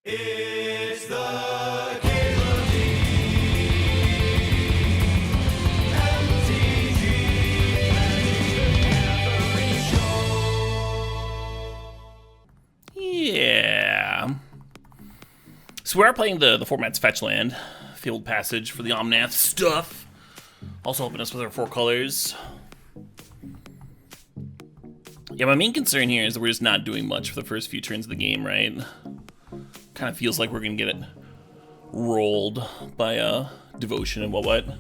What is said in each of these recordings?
It's the CalebDMTG Show. Yeah. So we are playing the format's fetch land, field passage for the Omnath stuff. Also helping us with our 4 colors. Yeah, my main concern here is that we're just not doing much for the first few turns of the game, right? Kind of feels like we're gonna get it rolled by devotion and what. I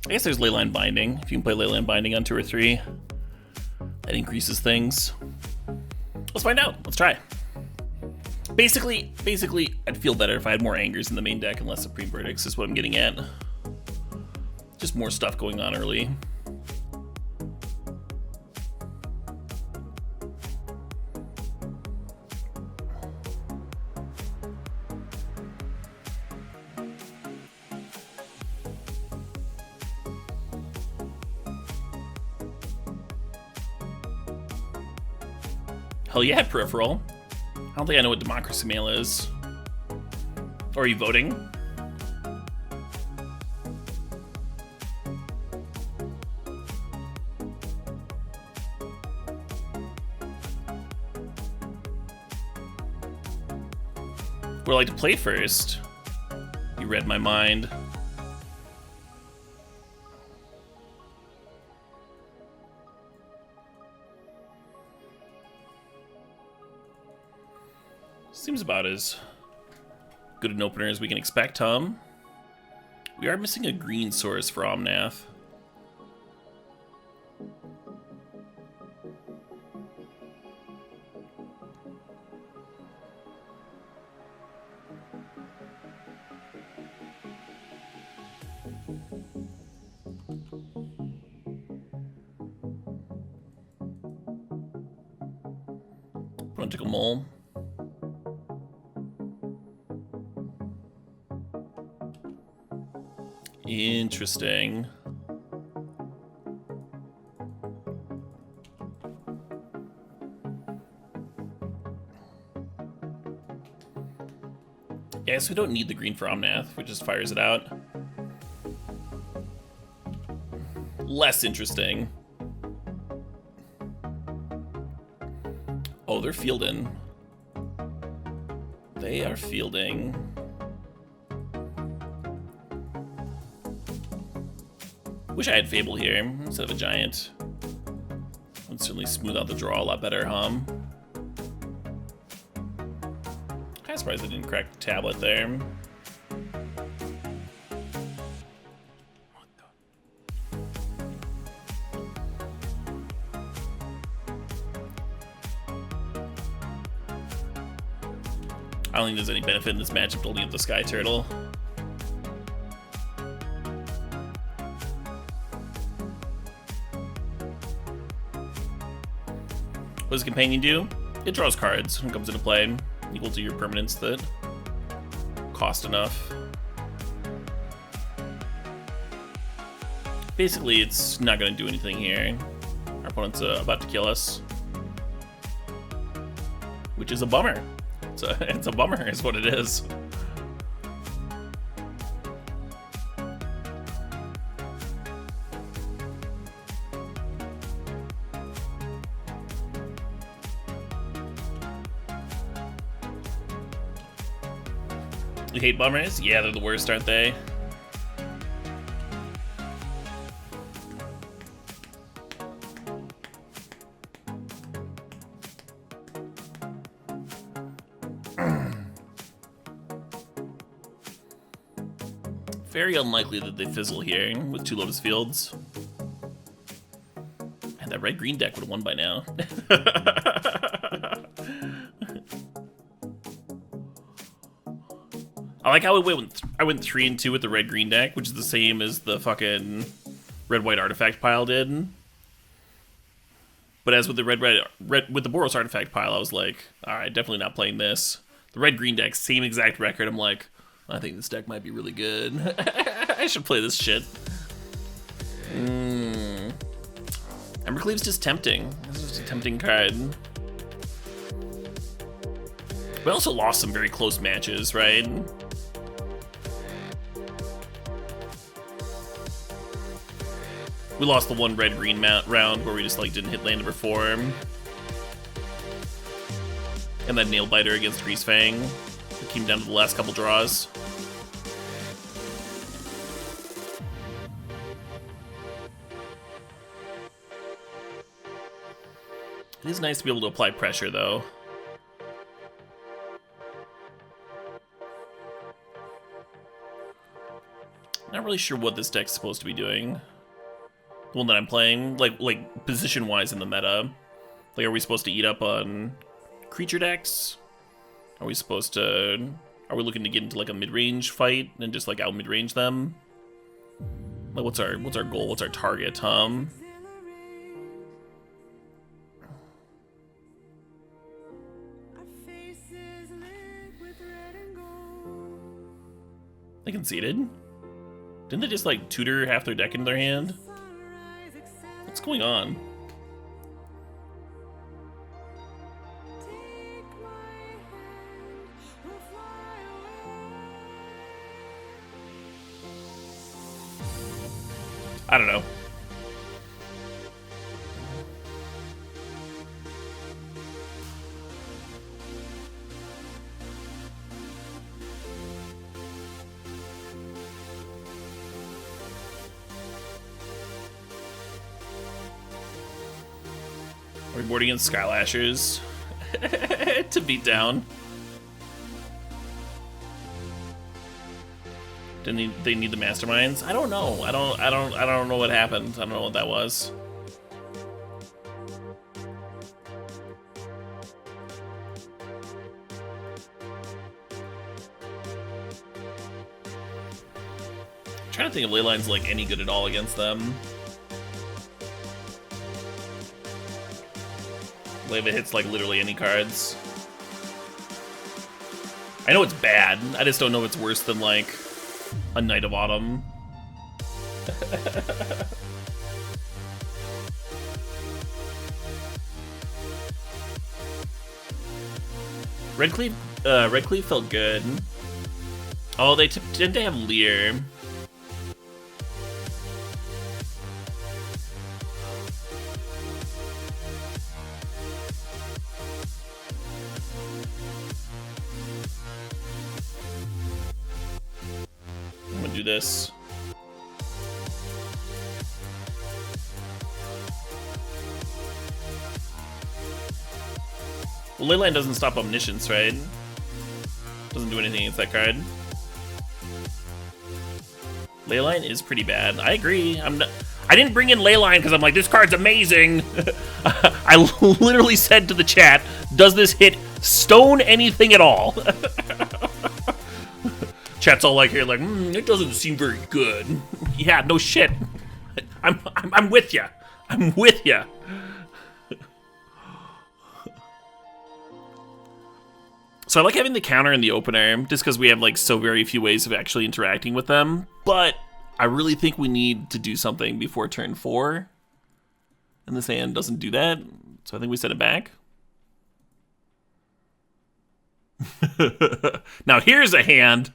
guess there's Leyline Binding. If you can play Leyline Binding on 2 or 3, that increases things. Let's find out. Let's try. Basically, I'd feel better if I had more Angers in the main deck and less Supreme Verdicts, is what I'm getting at. Just more stuff going on early. Hell yeah, Peripheral. I don't think I know what Democracy Mail is. Or are you voting? Would I like to play first? You read my mind. Seems about as good an opener as we can expect, Tom. We are missing a green source for Omnath. Political Mole. Interesting. Yeah, so we don't need the green for Omnath, which just fires it out. Less interesting. Oh, they're fielding. They are fielding. Wish I had Fable here instead of a Giant. Would certainly smooth out the draw a lot better, huh? Kinda surprised I didn't crack the tablet there. What I don't think there's any benefit in this matchup to holding up the Sky Turtle. What does Companion do? It draws cards when it comes into play, equal to your permanents that cost enough. Basically, it's not going to do anything here. Our opponent's about to kill us, which is a bummer. It's a bummer, is what it is. You hate bummers? Yeah, they're the worst, aren't they? Very unlikely that they fizzle here with 2 Lotus Fields. And that red-green deck would have won by now. I like how I went 3 and 2 with the red-green deck, which is the same as the fucking red-white artifact pile did. But as with the with the Boros artifact pile, I was like, all right, definitely not playing this. The red-green deck, same exact record. I'm like, I think this deck might be really good. I should play this shit. Embercleave's just tempting. This is just a tempting card. We also lost some very close matches, right? We lost the one red-green round where we just like didn't hit land number 4. And that nail biter against Greasefang. It came down to the last couple draws. It is nice to be able to apply pressure, though. Not really sure what this deck's supposed to be doing. The one that I'm playing, like position-wise in the meta. Like, are we supposed to eat up on creature decks? Are we supposed to... Are we looking to get into, like, a mid-range fight and just, like, out-mid-range them? Like, what's our goal? What's our target, They conceded? Didn't they just, like, tutor half their deck into their hand? What's going on? I don't know. Are we boarding against Skylashers to beat down? Didn't they need the masterminds? I don't know. I don't know what happened. I don't know what that was. I'm trying to think if Leyline's like any good at all against them. Leyva hits like literally any cards. I know it's bad. I just don't know if it's worse than like a Knight of Autumn. Red Cleave felt good. Oh, didn't they have Leer? I'm gonna do this. Well, Leyline doesn't stop Omniscience, right? Doesn't do anything against that card. Leyline is pretty bad. I agree. I didn't bring in Leyline because I'm like, this card's amazing. I literally said to the chat, does this hit stone anything at all? Chat's all like here, like, it doesn't seem very good. Yeah, no shit. I'm with ya. I'm with ya. So I like having the counter in the opener, just because we have like so very few ways of actually interacting with them. But I really think we need to do something before turn 4. And this hand doesn't do that, so I think we send it back. Now here's a hand.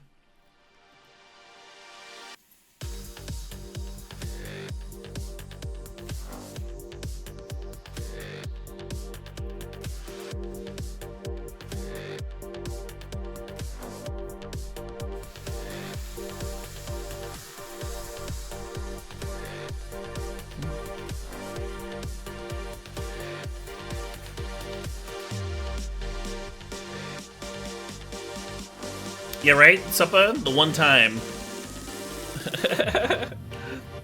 Yeah, right, Suppa? The one time.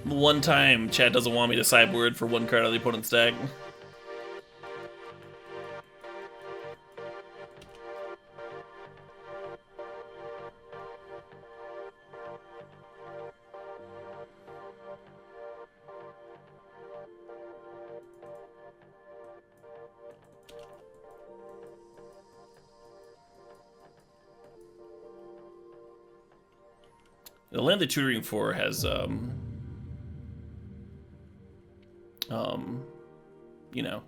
The one time chat doesn't want me to sideboard for one card out of the opponent's deck. The land they're tutoring for has, you know,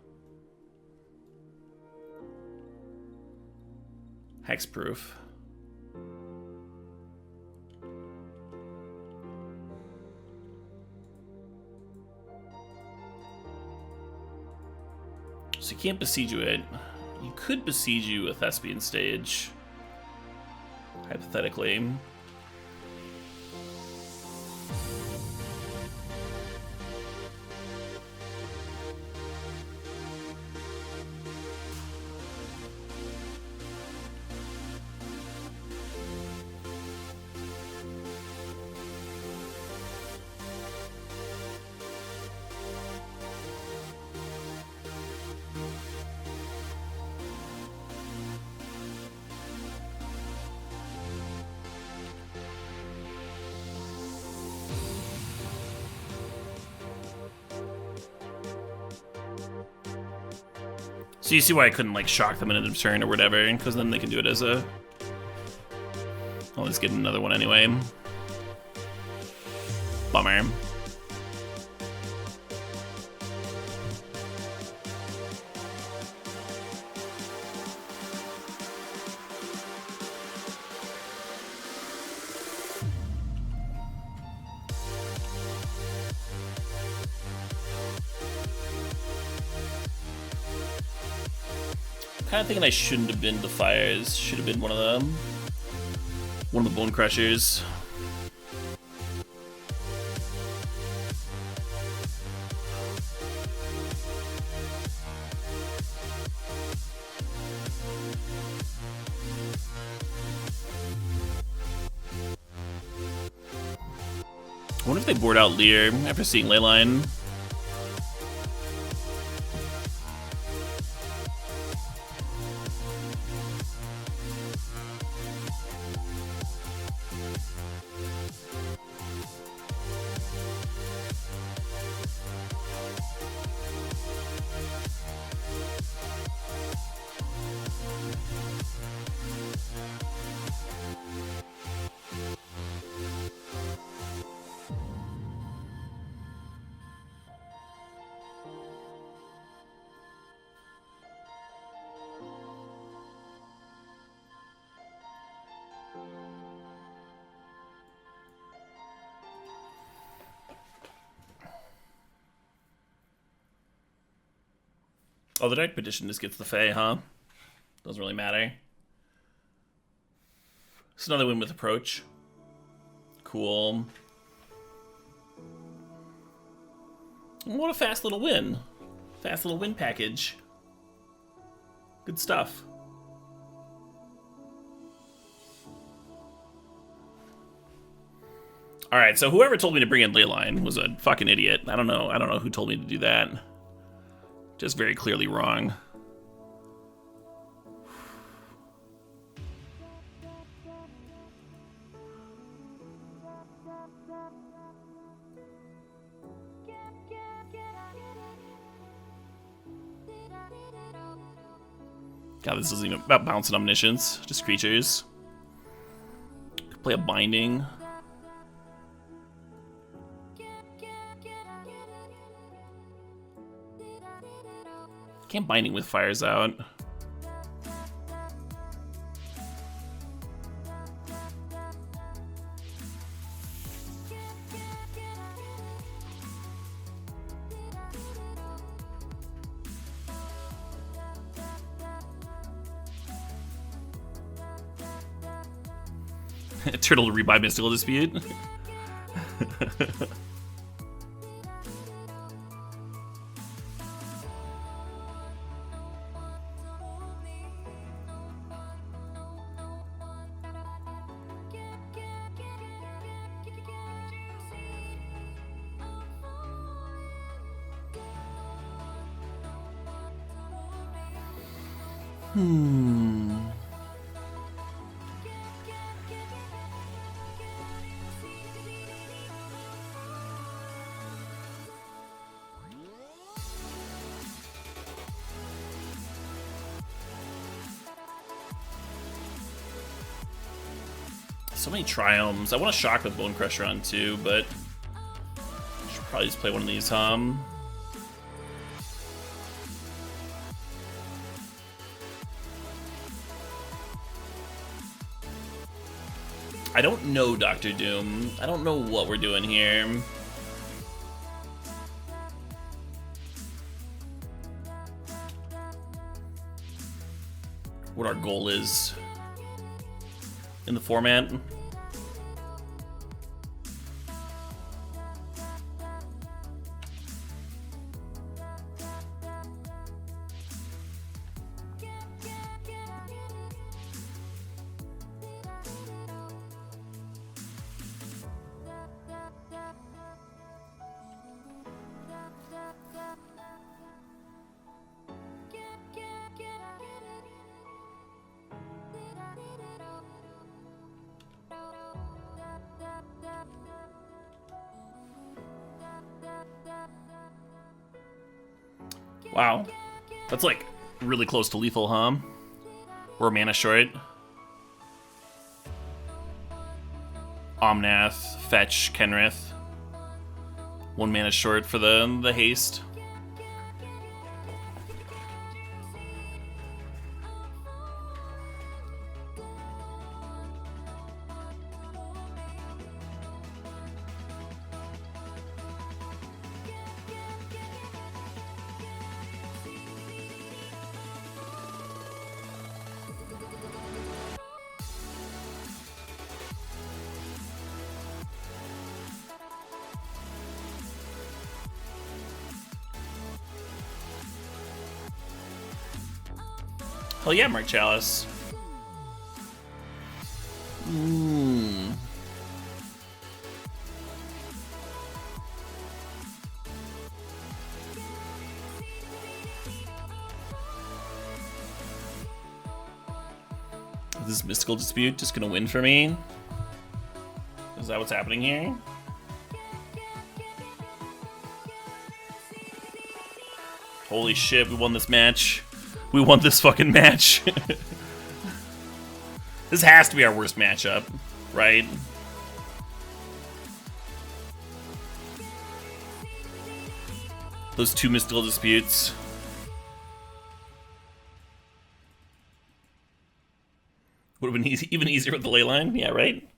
Hexproof. So you can't besiege it. You could besiege you a Thespian stage, hypothetically. So you see why I couldn't like shock them into the turn or whatever, because then they can do it as a... I'll just get another one anyway. Bummer. Kind of thinking I shouldn't have been the fires. Should have been one of them. One of the bone crushers. I wonder if they board out Lear after seeing Leyline. Oh, the Dark Petition just gets the Fae, huh? Doesn't really matter. It's another win with Approach. Cool. What a fast little win. Fast little win package. Good stuff. Alright, so whoever told me to bring in Leyline was a fucking idiot. I don't know who told me to do that. Just very clearly wrong. God, this isn't even about bouncing omniscience, just creatures. Could play a binding. Can't binding with fires out. Turtle to rebuy Mystical Dispute. So many Triomes. I want to shock with Bone Crusher on too, but I should probably just play one of these, I don't know, Dr. Doom. I don't know what we're doing here. What our goal is in the format. Wow. That's like really close to lethal, huh? We're mana short. Omnath, fetch, Kenrith. 1 mana short for the haste. Hell yeah, Mark Chalice. Is this Mystical Dispute just gonna win for me? Is that what's happening here? Holy shit, we won this match. We won this fucking match. This has to be our worst matchup, right? Those 2 Mystical Disputes. Would have been even easier with the ley line. Yeah, right?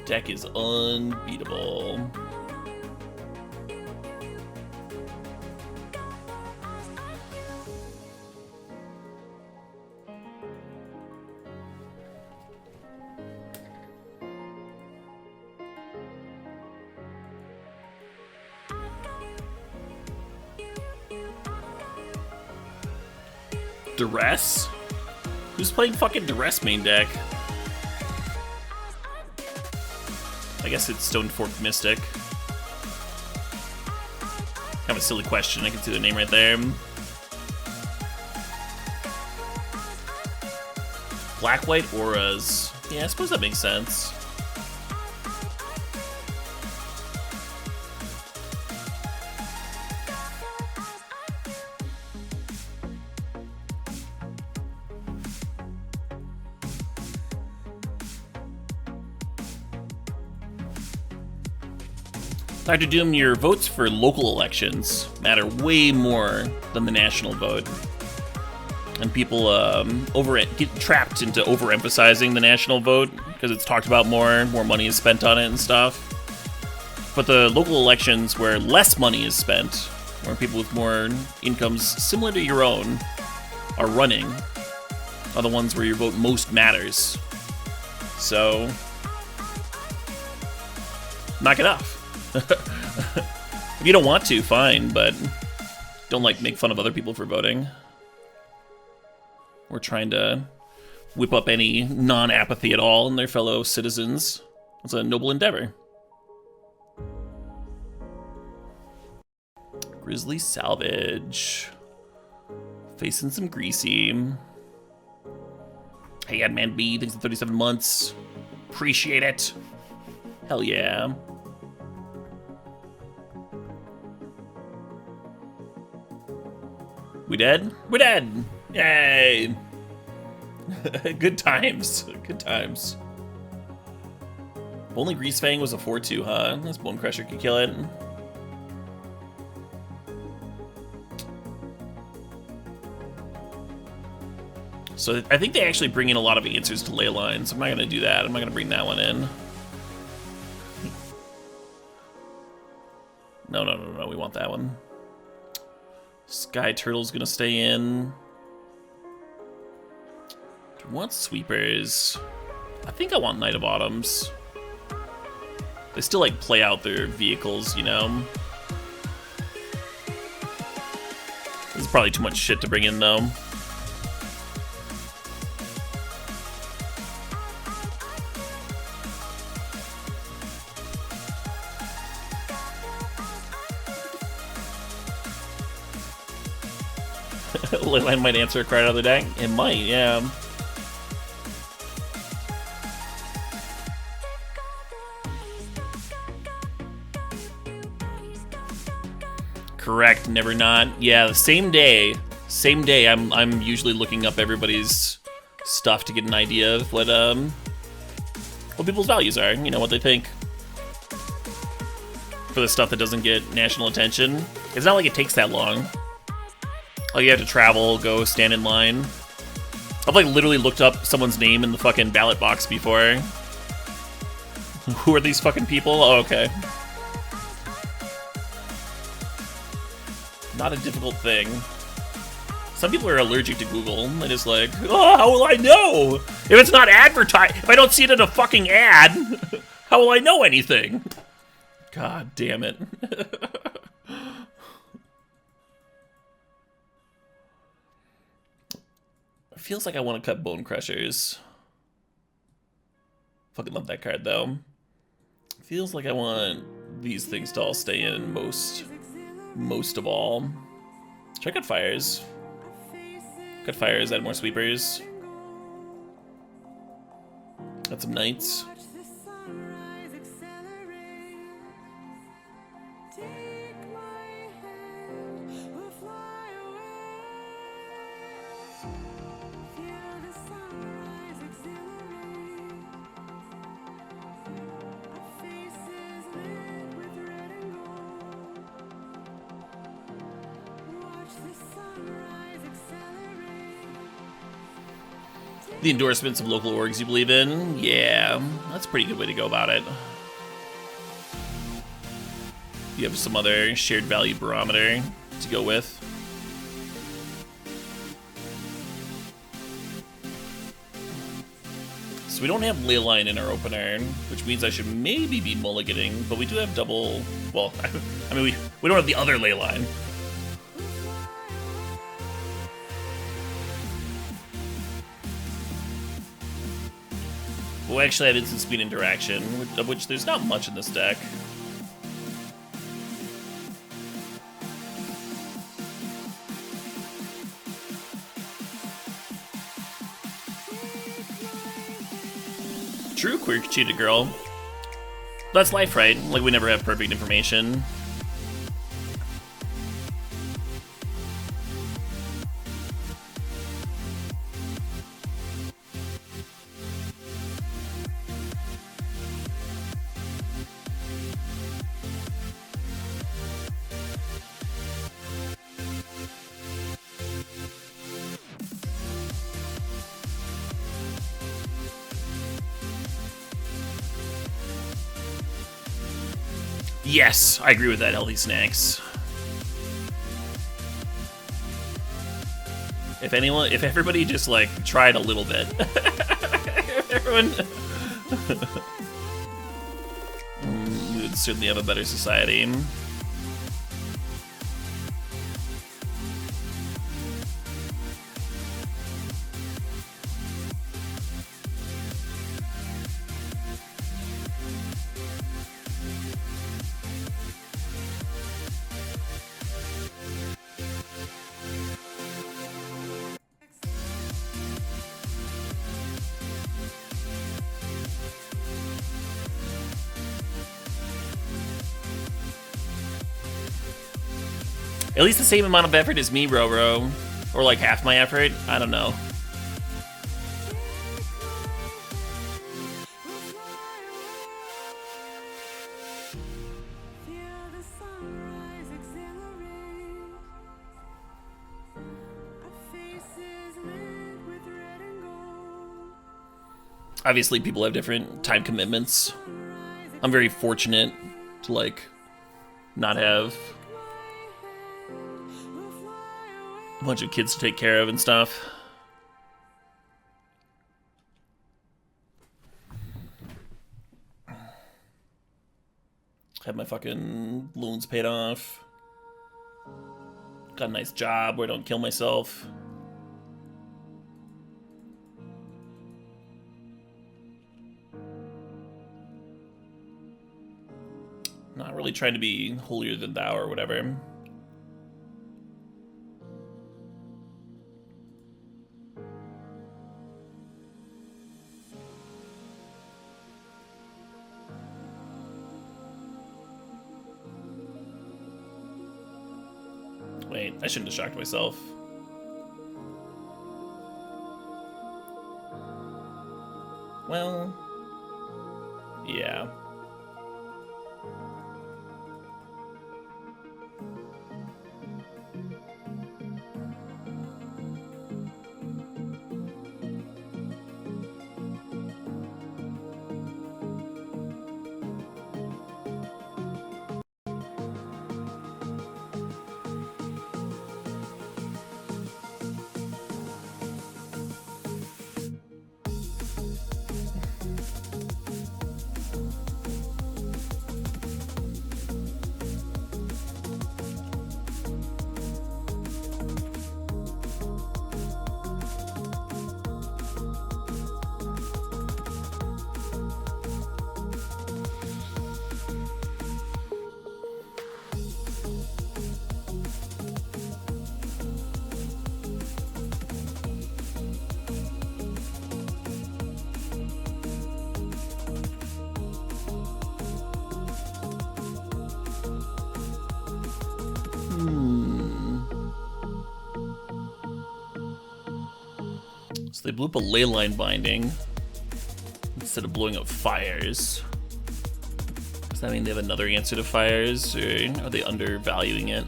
Deck is unbeatable. Duress? Who's playing fucking Duress main deck? I guess it's Stone Forked Mystic. Kind of a silly question. I can see the name right there. Black-white auras. Yeah, I suppose that makes sense. Dr. Doom, your votes for local elections matter way more than the national vote. And people get trapped into overemphasizing the national vote because it's talked about more money is spent on it and stuff. But the local elections where less money is spent, where people with more incomes similar to your own are running, are the ones where your vote most matters. So, knock it off. If you don't want to, fine, but don't make fun of other people for voting. We're trying to whip up any non-apathy at all in their fellow citizens. It's a noble endeavor. Grizzly Salvage. Facing some greasy. Hey, Adman B, thanks for 37 months. Appreciate it. Hell yeah. We dead? We're dead! Yay! Good times. Good times. Only Greasefang was a 4-2, huh? This Bone Crusher could kill it. So I think they actually bring in a lot of answers to ley lines. I'm not gonna do that. I'm not gonna bring that one in. No, no, no, no, we want that one. Sky Turtle's gonna stay in. Do we want Sweepers? I think I want Knight of Autumns. They still, like, play out their vehicles, you know? This is probably too much shit to bring in, though. Leyline might answer a card out of the deck. It might, yeah. Correct, never not. Yeah, the same day. Same day. I'm usually looking up everybody's stuff to get an idea of what people's values are. You know, what they think. For the stuff that doesn't get national attention. It's not like it takes that long. Like, you have to travel, go stand in line. I've, like, literally looked up someone's name in the fucking ballot box before. Who are these fucking people? Oh, okay. Not a difficult thing. Some people are allergic to Google. They're just like, oh, how will I know? If it's not advertised, if I don't see it in a fucking ad, how will I know anything? God damn it. Feels like I want to cut Bone Crushers. Fucking love that card, though. Feels like I want these things to all stay in most of all. Check out Fires. Cut Fires, add more Sweepers. Add some Knights. The endorsements of local orgs you believe in? Yeah, that's a pretty good way to go about it. You have some other shared value barometer to go with. So we don't have Leyline in our opener, which means I should maybe be mulliganing, but we do have double... Well, I mean, we don't have the other Leyline. We'll actually have instant speed interaction, of which there's not much in this deck. True, queer cheetah girl. That's life, right? Like, we never have perfect information. Yes, I agree with that, Healthy Snacks. If everybody just, like, tried a little bit. Everyone... we would certainly have a better society. At least the same amount of effort as me, Roro. Or like half my effort. I don't know. Obviously, people have different time commitments. I'm very fortunate to, like, not have a bunch of kids to take care of and stuff. Have my fucking loans paid off. Got a nice job where I don't kill myself. Not really trying to be holier than thou or whatever. Wait, I shouldn't have shocked myself. Well, yeah. So they blew up a ley line binding instead of blowing up fires. Does that mean they have another answer to fires, or are they undervaluing it?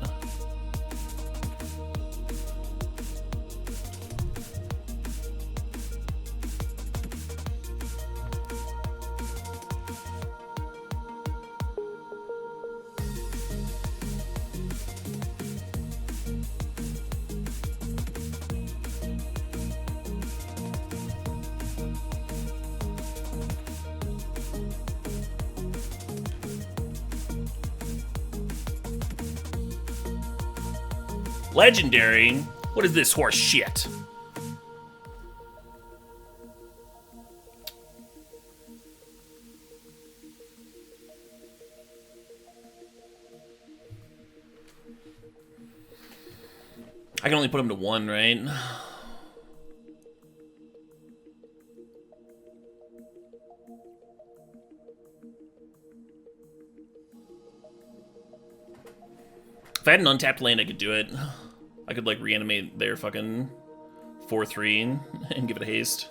Legendary? What is this horse shit? I can only put him to 1, right? If I had an untapped land, I could do it. I could, like, reanimate their fucking 4/3 and give it a haste.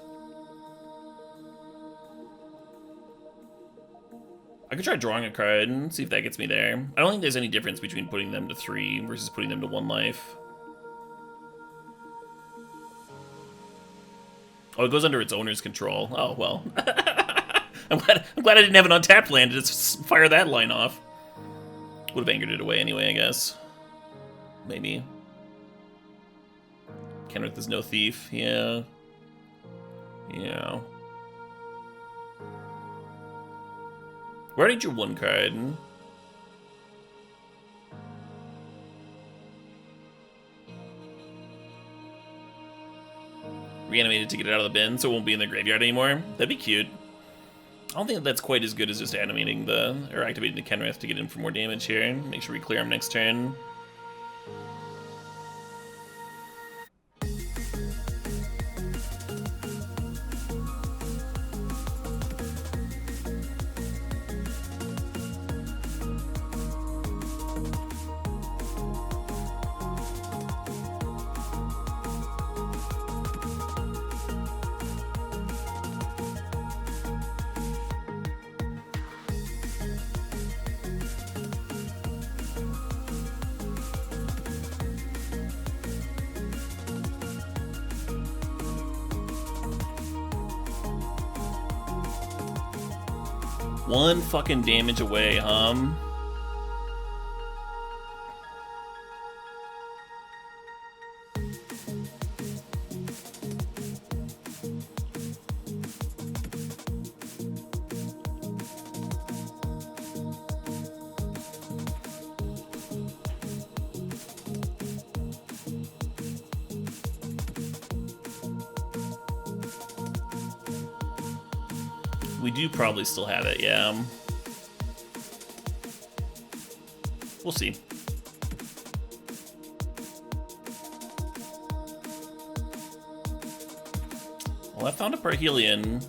I could try drawing a card and see if that gets me there. I don't think there's any difference between putting them to 3 versus putting them to 1 life. Oh, it goes under its owner's control. Oh, well. I'm glad I didn't have an untapped land to just fire that line off. Would have angered it away anyway, I guess. Maybe. Kenrith is no thief. Yeah. Yeah. We already drew 1 card. Reanimated to get it out of the bin so it won't be in the graveyard anymore. That'd be cute. I don't think that's quite as good as just animating or activating the Kenrith to get in for more damage here. Make sure we clear him next turn. One fucking damage away, We do probably still have it, yeah. We'll see. Well, I found a Parhelion.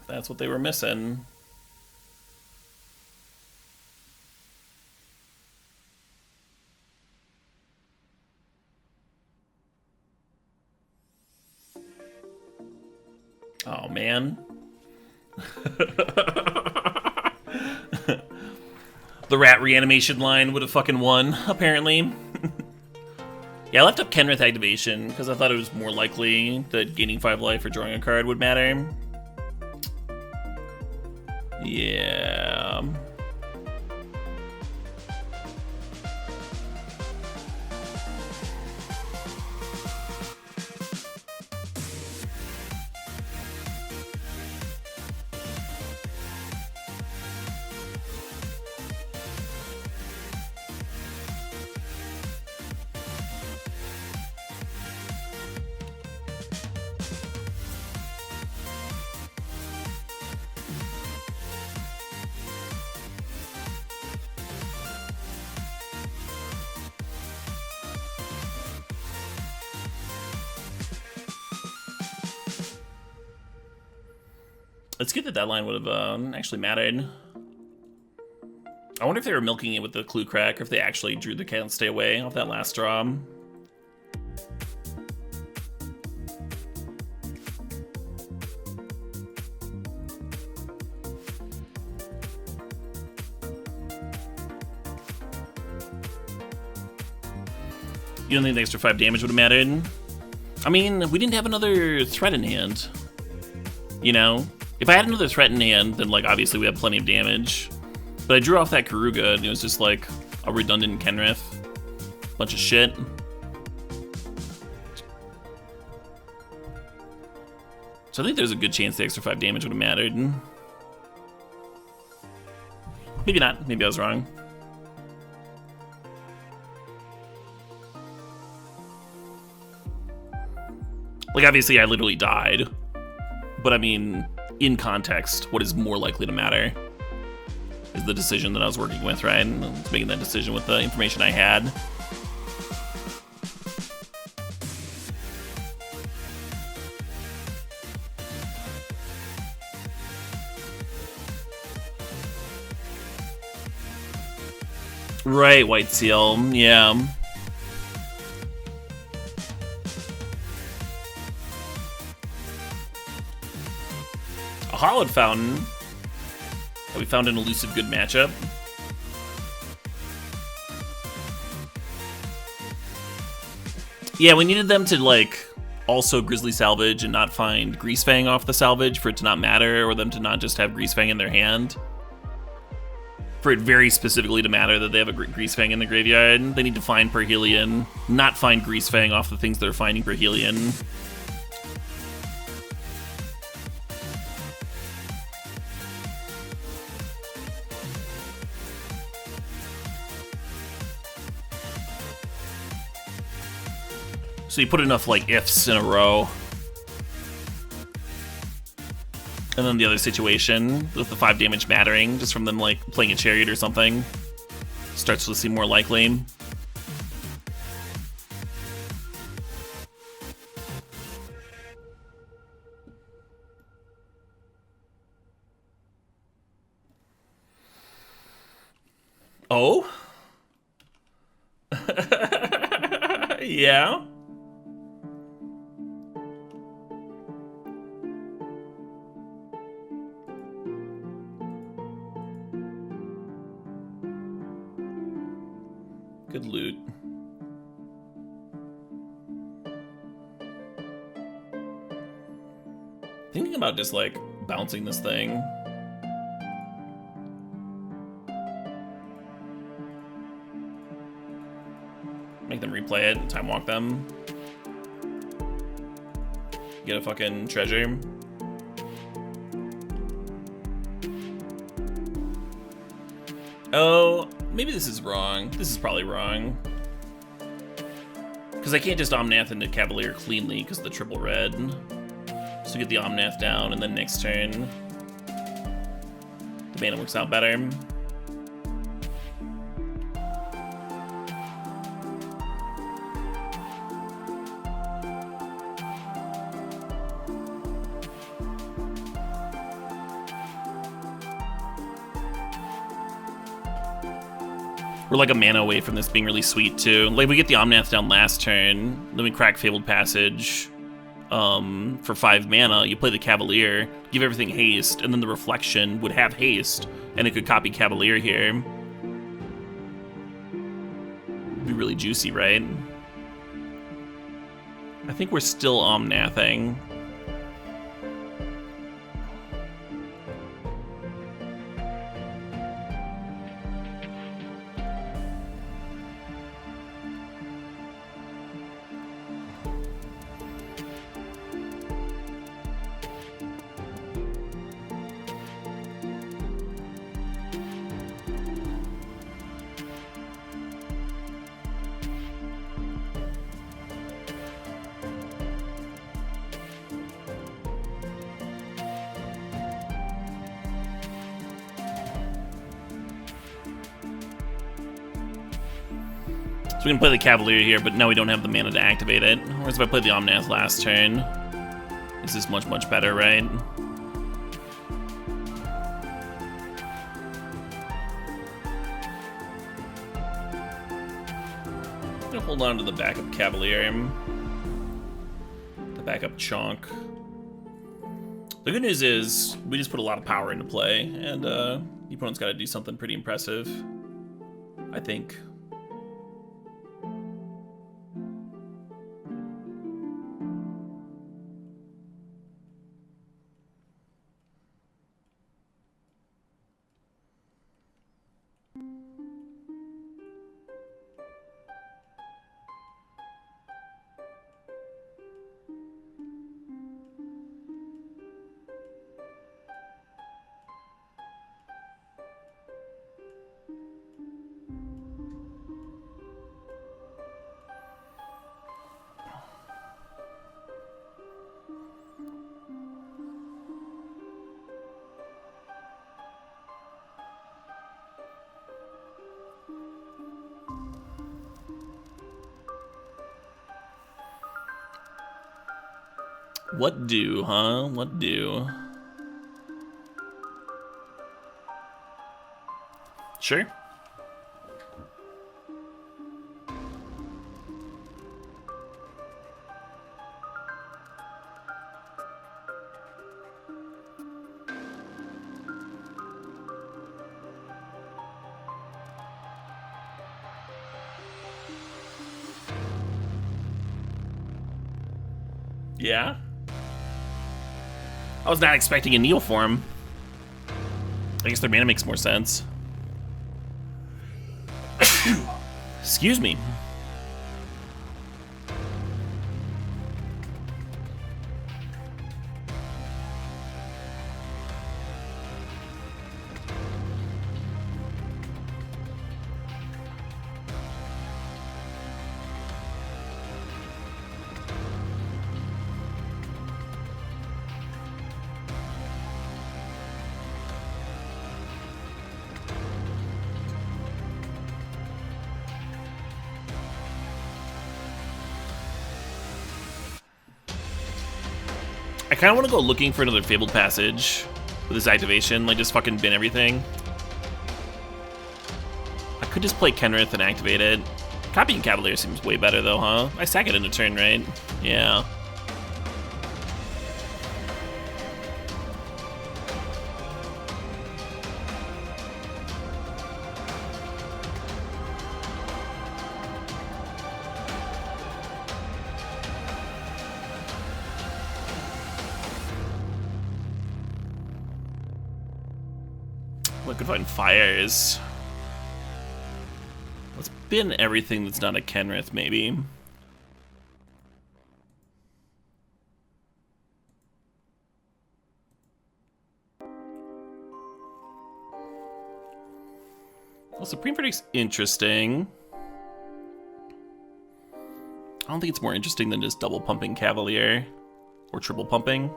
If that's what they were missing. Oh, man. The rat reanimation line would have fucking won, apparently. Yeah, I left up Kenrith activation because I thought it was more likely that gaining 5 life or drawing a card would matter. Yeah. It's good that that line would have actually mattered. I wonder if they were milking it with the clue crack, or if they actually drew the can't stay away off that last draw. You don't think the extra 5 damage would have mattered? I mean, we didn't have another threat in hand. You know? If I had another threat in hand, then, like, obviously we have plenty of damage. But I drew off that Karuga, and it was just, like, a redundant Kenrith. Bunch of shit. So I think there's a good chance the extra 5 damage would have mattered. Maybe not. Maybe I was wrong. Like, obviously, I literally died. But, I mean, in context, what is more likely to matter is the decision that I was working with, right? And I was making that decision with the information I had. Right, White Seal, yeah. A Hollowed Fountain that we found an elusive good matchup. Yeah, we needed them to, like, also Grizzly Salvage and not find Greasefang off the salvage for it to not matter, or them to not just have Greasefang in their hand. For it very specifically to matter that they have a Greasefang in the graveyard. They need to find Parhelion, not find Greasefang off the things that are finding Parhelion. So you put enough, like, ifs in a row. And then the other situation, with the 5 damage mattering, just from them, like, playing a Chariot or something, starts to seem more likely. Oh? Yeah? Good loot. Thinking about just like bouncing this thing. Make them replay it, time walk them. Get a fucking treasure. Oh, maybe this is wrong. This is probably wrong. Because I can't just Omnath into Cavalier cleanly because of the triple red. So get the Omnath down and then next turn the mana works out better. We're like a mana away from this being really sweet too. Like we get the Omnath down last turn, then we crack Fabled Passage for 5 mana. You play the Cavalier, give everything haste, and then the Reflection would have haste, and it could copy Cavalier here. It'd be really juicy, right? I think we're still Omnathing. So we can play the Cavalier here, but now we don't have the mana to activate it. Whereas if I played the Omnath last turn, this is much, much better, right? I'm gonna hold on to the backup Cavalier. The backup Chonk. The good news is, we just put a lot of power into play, and the opponent's gotta do something pretty impressive, I think. What do, huh? What do? Sure. Yeah. I was not expecting a Neil form. I guess their mana makes more sense. Excuse me. I kind of want to go looking for another Fabled Passage with this activation, like just fucking bin everything. I could just play Kenrith and activate it. Copying Cavalier seems way better though, huh? I sack it in a turn, right? Yeah. Liquid Fighting Fires. Let's bin everything that's not a Kenrith, maybe. Well, Supreme Verdict's interesting. I don't think it's more interesting than just double pumping Cavalier. Or triple pumping.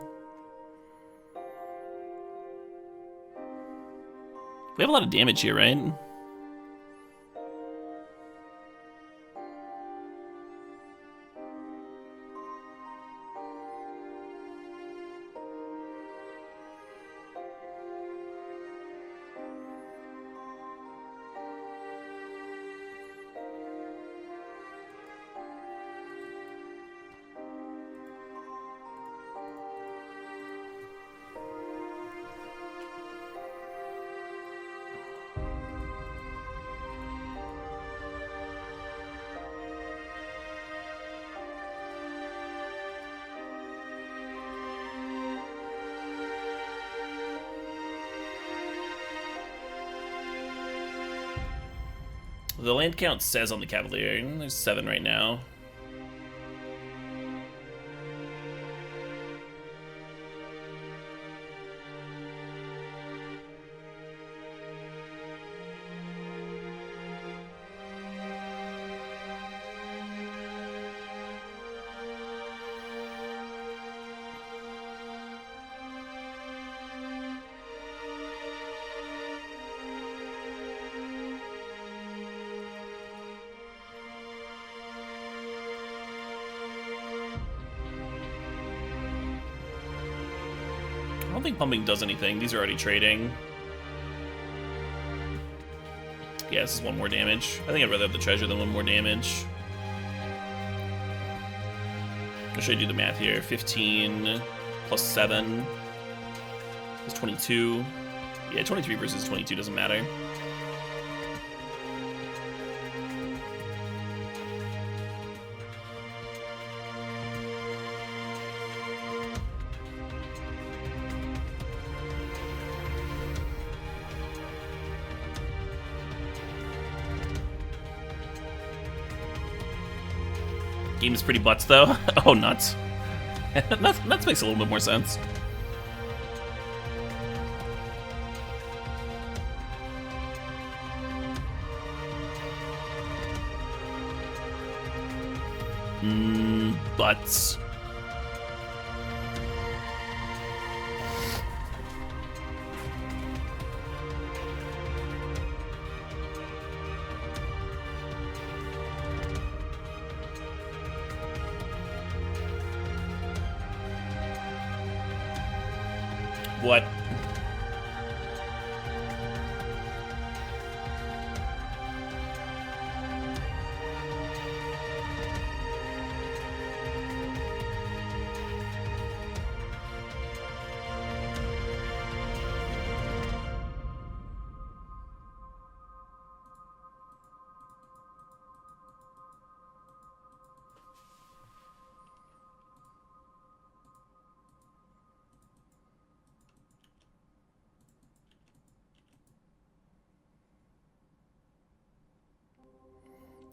We have a lot of damage here, right? The land count says on the Cavalier, there's 7 right now. I don't think pumping does anything. These are already trading. Yeah, this is 1 more damage. I think I'd rather have the treasure than 1 more damage. I'll show you the math here. 15 plus 7 is 22. Yeah, 23 versus 22 doesn't matter. Game is pretty butts, though. Oh, nuts. Nuts makes a little bit more sense. Butts. What?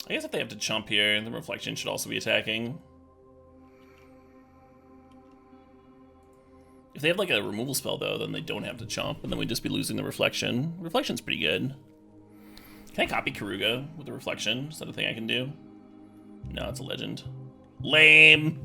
I guess if they have to chump here, the reflection should also be attacking. If they have like a removal spell though, then they don't have to chump, and then we'd just be losing the reflection. Reflection's pretty good. Can I copy Karuga with the reflection? Is that a thing I can do? No, it's a legend. Lame!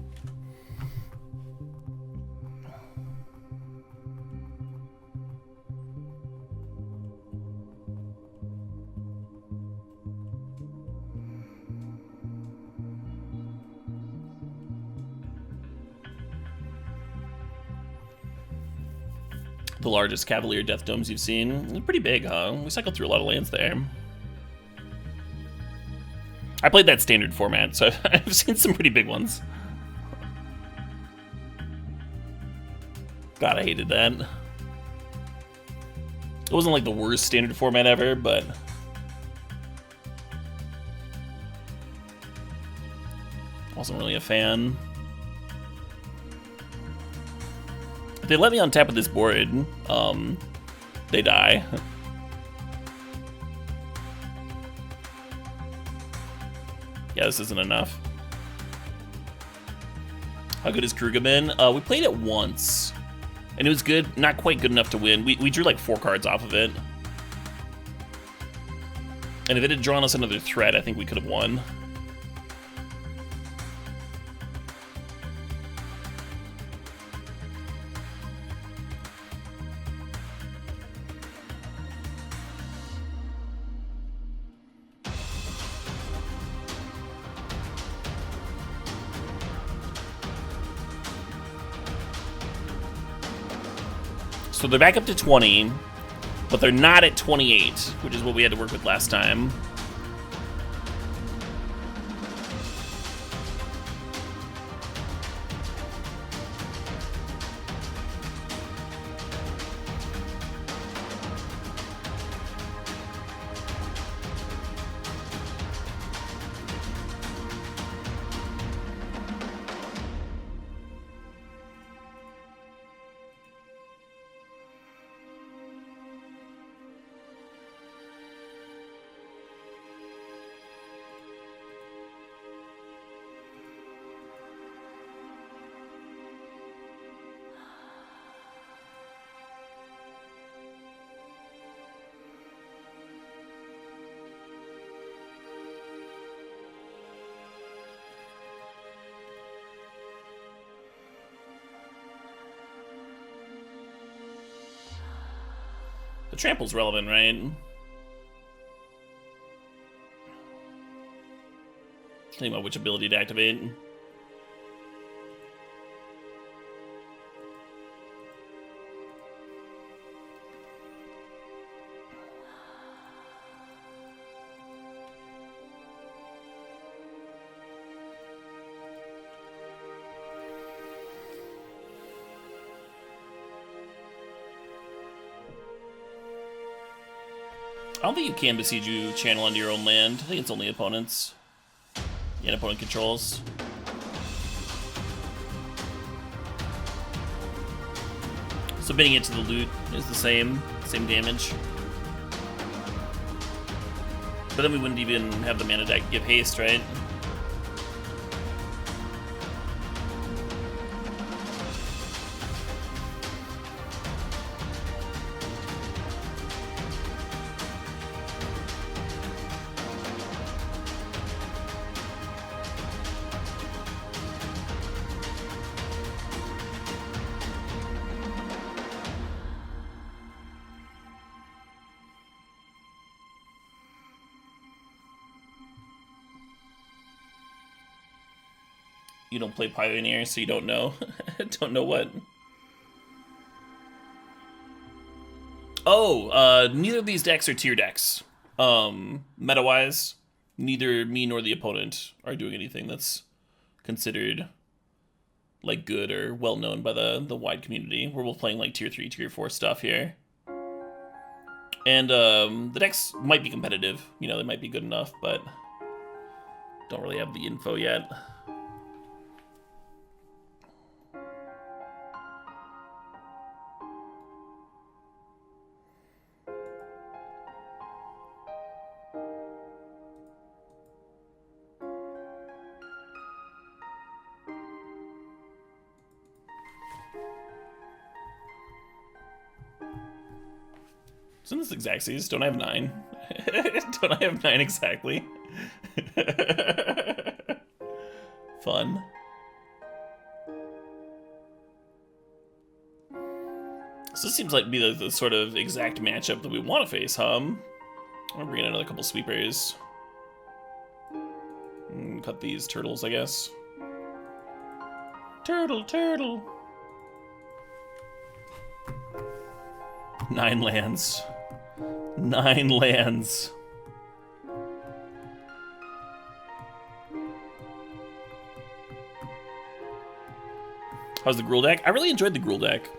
The largest Cavalier Death Domes you've seen. They're pretty big, huh? We cycled through a lot of lands there. I played that standard format, so I've seen some pretty big ones. God, I hated that. It wasn't like the worst standard format ever, but... wasn't really a fan. If they let me on tap with this board, they die. Yeah, this isn't enough. How good is Kruger been? We played it once, and it was good. Not quite good enough to win. We drew like 4 cards off of it. And if it had drawn us another threat, I think we could have won. So they're back up to 20, but they're not at 28, which is what we had to work with last time. The trample's relevant, right? Think about which ability to activate. I don't think you can besiege you channel onto your own land. I think it's only opponents. Yeah, opponent controls. Submitting it to the loot is the same damage. But then we wouldn't even have the mana deck give haste, right? You don't play Pioneer, so you don't know. Don't know what. Oh, neither of these decks are tier decks. Meta-wise, neither me nor the opponent are doing anything that's considered like good or well known by the wide community. We're both playing like tier 3, tier 4 stuff here. And the decks might be competitive. You know, they might be good enough, but don't really have the info yet. Isn't this exact seas? Don't I have 9? Don't I have 9 exactly? Fun. So this seems like to be the sort of exact matchup that we want to face, huh? I'm gonna bring in another couple sweepers. Cut these turtles, I guess. Turtle, turtle. 9 lands. 9 lands. How's the Gruul deck? I really enjoyed the Gruul deck.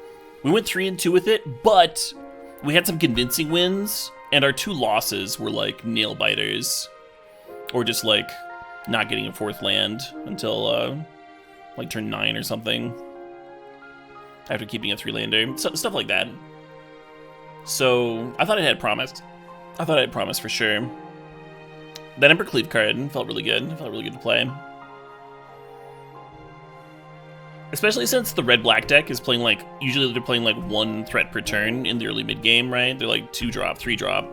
We went 3-2 with it, but we had some convincing wins, and our 2 losses were like nail biters, or just like not getting a 4th land until like turn 9 or something, after keeping a 3-lander, stuff like that. So I thought it had promise. I thought it had promise for sure. That Ember Cleave card felt really good. Felt really good to play. Especially since the red-black deck is playing like, usually they're playing like 1 threat per turn in the early mid-game, right? They're like 2-drop, 3-drop.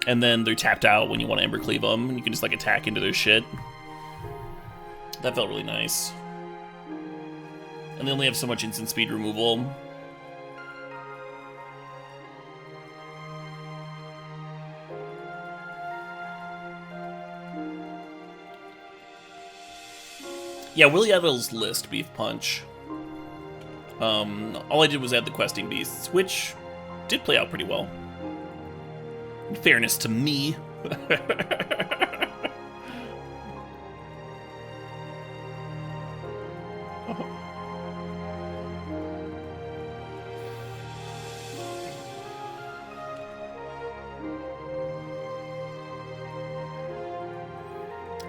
And then they're tapped out when you want to Ember Cleave them, and you can just like attack into their shit. That felt really nice. And they only have so much instant speed removal. Yeah, Willie Edel's list, Beef Punch. All I did was add the Questing Beasts, which did play out pretty well. In fairness to me.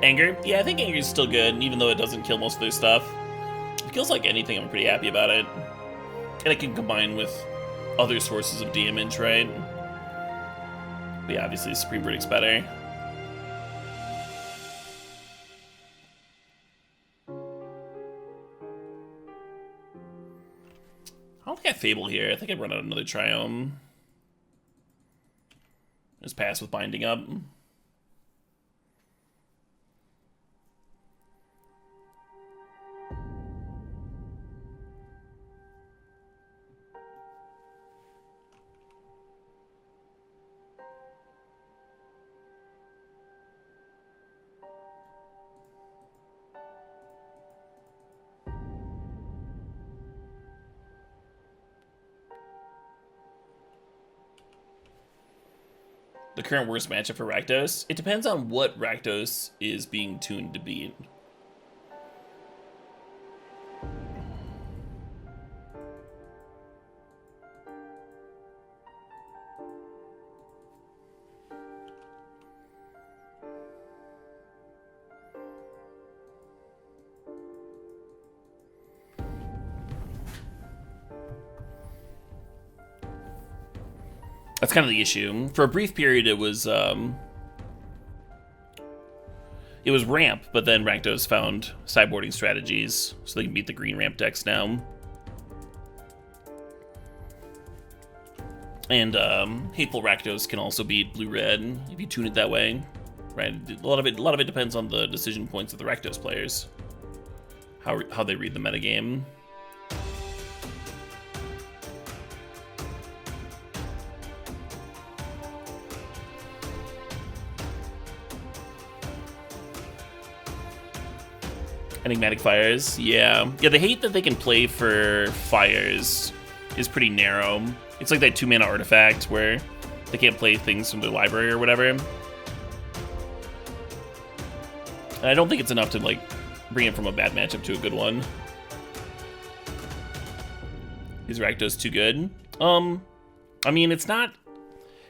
Anger? Yeah, I think Anger is still good, even though it doesn't kill most of their stuff. If it kills like anything, I'm pretty happy about it. And it can combine with other sources of damage, right? But yeah, obviously Supreme Verdict's better. I don't think I Fable here. I think I'd run out another Triome. Just pass with Binding Up. The current worst matchup for Rakdos? It depends on what Rakdos is being tuned to beat. That's kind of the issue. For a brief period, it was ramp, but then Rakdos found sideboarding strategies, so they can beat the green ramp decks now. And Hateful Rakdos can also beat blue-red if you tune it that way, right? A lot of it depends on the decision points of the Rakdos players, how they read the metagame. Enigmatic Fires, yeah. Yeah, the hate that they can play for Fires is pretty narrow. It's like that 2-mana artifact where they can't play things from their library or whatever. And I don't think it's enough to, like, bring it from a bad matchup to a good one. Is Rakdos too good? I mean, it's not...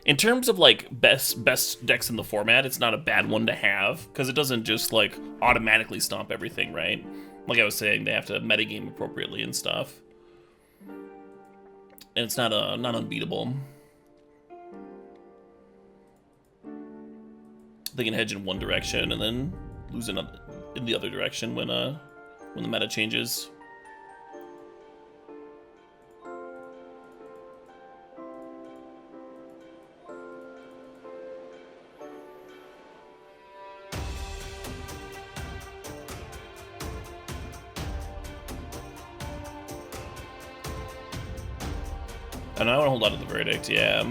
In terms of, like, best decks in the format, it's not a bad one to have, because it doesn't just, like, automatically stomp everything, right? Like I was saying, they have to metagame appropriately and stuff. And it's not unbeatable. They can hedge in one direction and then lose in the other direction when the meta changes. And I want to hold on to the verdict, yeah.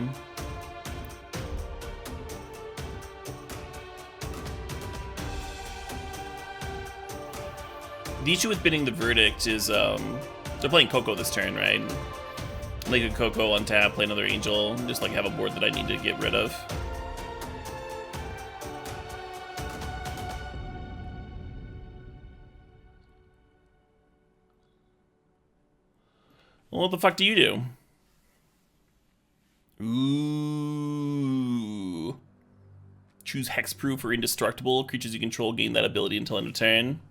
The issue with bidding the verdict is they're playing Coco this turn, right? They could Coco untap, play another Angel, and just like have a board that I need to get rid of. Well, what the fuck do you do? Ooh. Choose Hexproof or Indestructible. Creatures you control gain that ability until end of turn.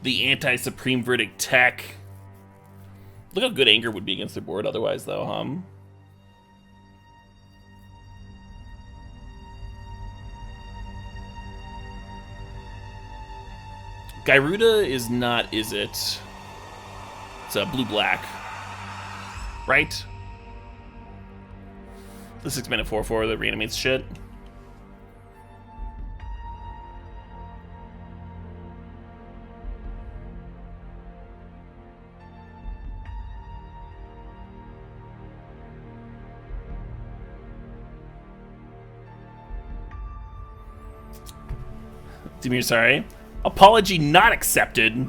The anti-Supreme Verdict tech. Look how good Anger would be against their board otherwise, though, huh? Gyruda is not, is it? It's a blue-black. Right? The 6-mana 4/4 that reanimates shit. Demir, sorry. Apology not accepted.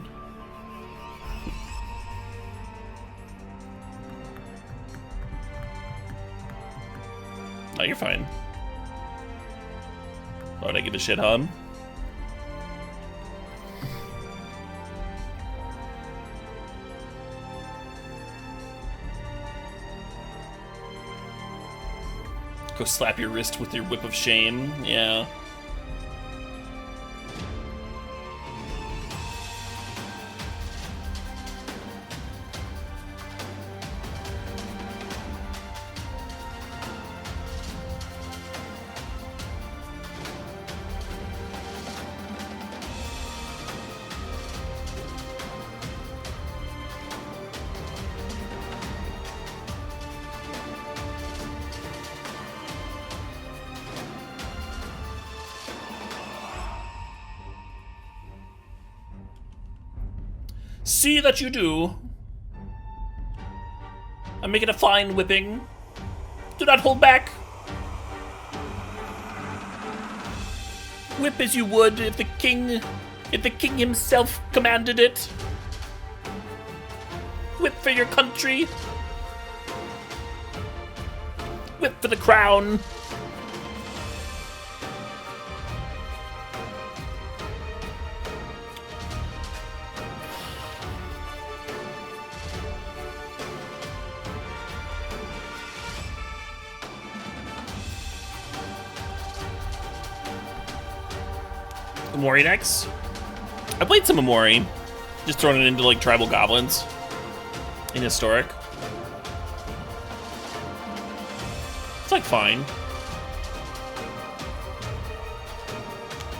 Oh, you're fine. Thought I'd give a shit hum. Go slap your wrist with your whip of shame. Yeah. See that you do. I'm making a fine whipping. Do not hold back. Whip as you would if the king himself commanded it. Whip for your country. Whip for the crown. Amori decks. I played some Amori, just throwing it into like tribal goblins in historic. It's like fine.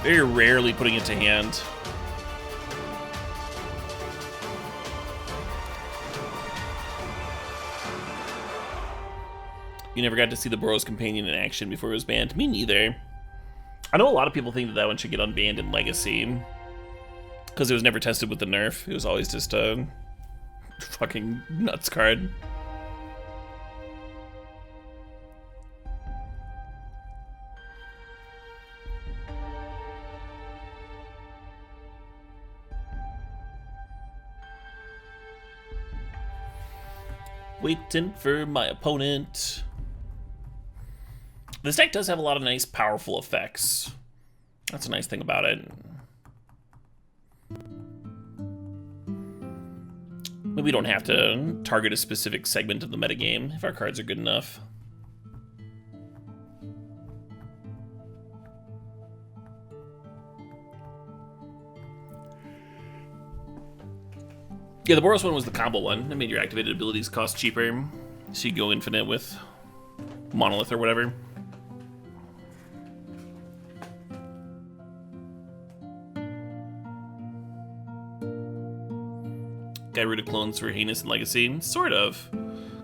Very rarely putting it to hand. You never got to see the Burrow's Companion in action before it was banned. Me neither. I know a lot of people think that that one should get unbanned in Legacy because it was never tested with the nerf. It was always just a fucking nuts card. Waiting for my opponent. This deck does have a lot of nice, powerful effects. That's a nice thing about it. Maybe we don't have to target a specific segment of the metagame if our cards are good enough. Yeah, the Boros one was the combo one. That made your activated abilities cost cheaper, so you go infinite with Monolith or whatever. Gyruda clones for Heinous and Legacy? Sort of.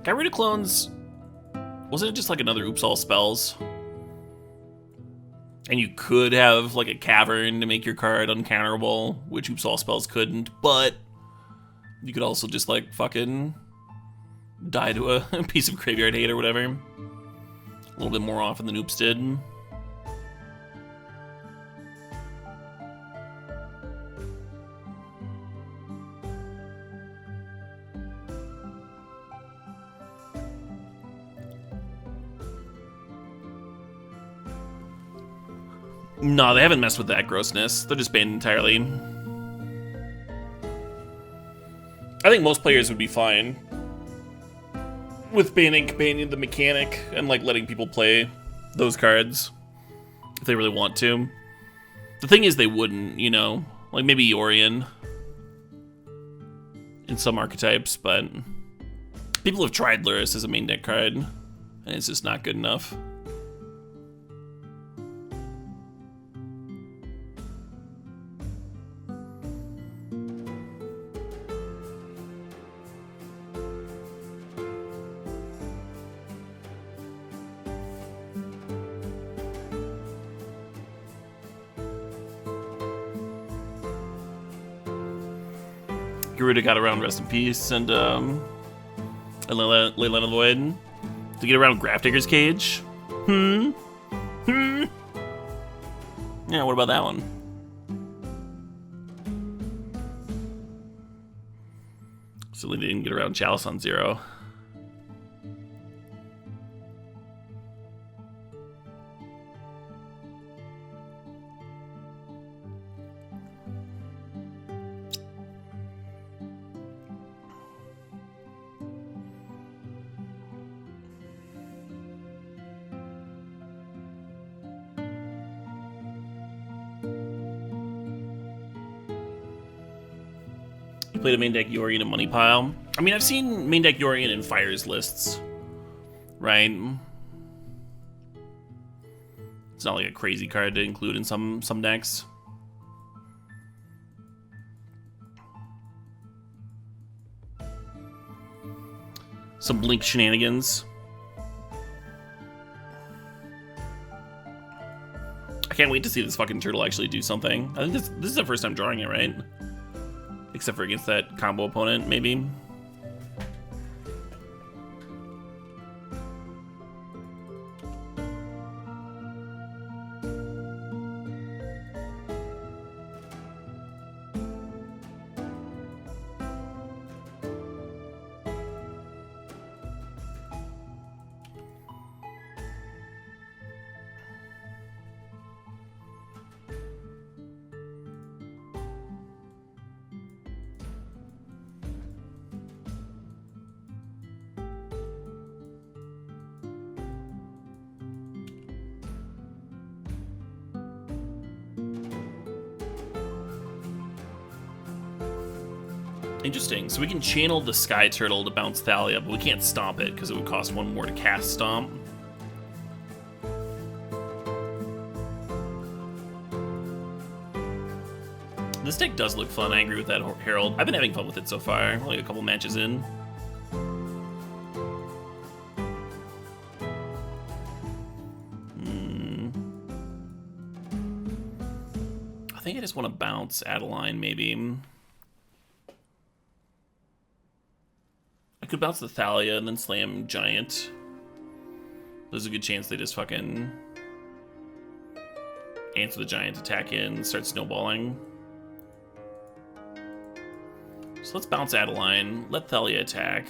Gyruda clones, wasn't it just like another Oops All Spells? And you could have like a Cavern to make your card uncounterable, which Oops All Spells couldn't, but you could also just like fucking die to a piece of graveyard hate or whatever. A little bit more often than Oops did. No, they haven't messed with that grossness. They're just banned entirely. I think most players would be fine with banning Companion the mechanic and like letting people play those cards if they really want to. The thing is they wouldn't, you know? Like maybe Yorion in some archetypes, but people have tried Luris as a main deck card and it's just not good enough. Garuda got around Rest in Peace and Leyline of the Void. To get around Grafdigger's Cage? Yeah, what about that one? So they didn't get around Chalice on 0. Played a main deck Yorion and Money Pile. I mean, I've seen main deck Yorion in Fires lists, right? It's not like a crazy card to include in some decks. Some Blink shenanigans. I can't wait to see this fucking turtle actually do something. I think this is the first time drawing it, right? Except for against that combo opponent, maybe. Interesting. So we can channel the Sky Turtle to bounce Thalia, but we can't stomp it because it would cost 1 more to cast Stomp. This deck does look fun. I agree with that, Harold. I've been having fun with it so far. Only a couple matches in. I think I just want to bounce Adeline, maybe. I could bounce the Thalia and then slam Giant. There's a good chance they just fucking answer the Giant, attack in, start snowballing. So let's bounce Adeline, let Thalia attack.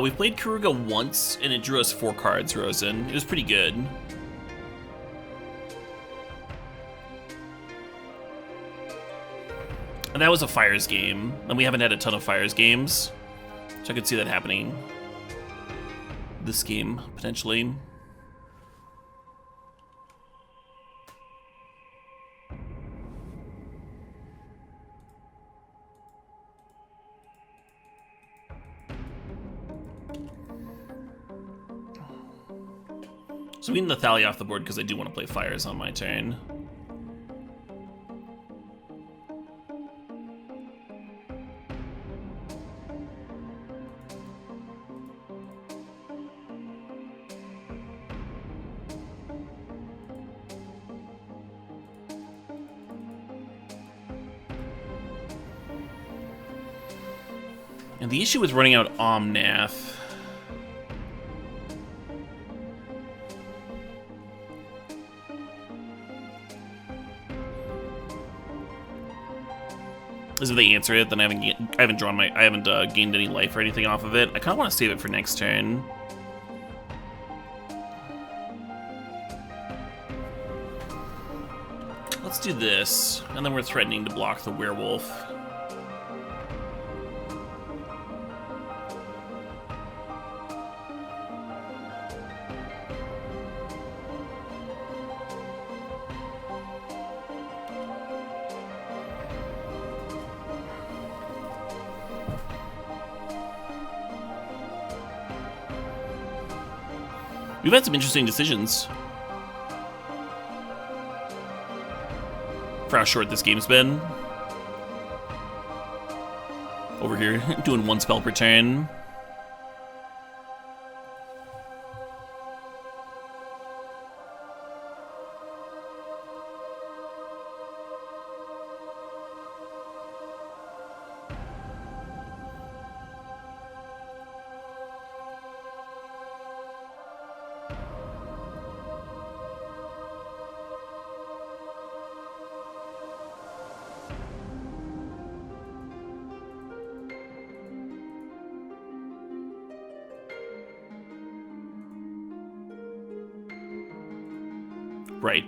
We played Karuga once, and it drew us 4 cards, Rosen. It was pretty good. And that was a Fires game, and we haven't had a ton of Fires games. So I could see that happening this game, potentially. So we need the Thalia off the board because I do want to play Fires on my turn. And the issue with running out Omnath is if they answer it, then I haven't gained any life or anything off of it. I kind of want to save it for next turn. Let's do this, and then we're threatening to block the werewolf. We've had some interesting decisions. for how short this game's been. Over here, doing 1 spell per turn. Right.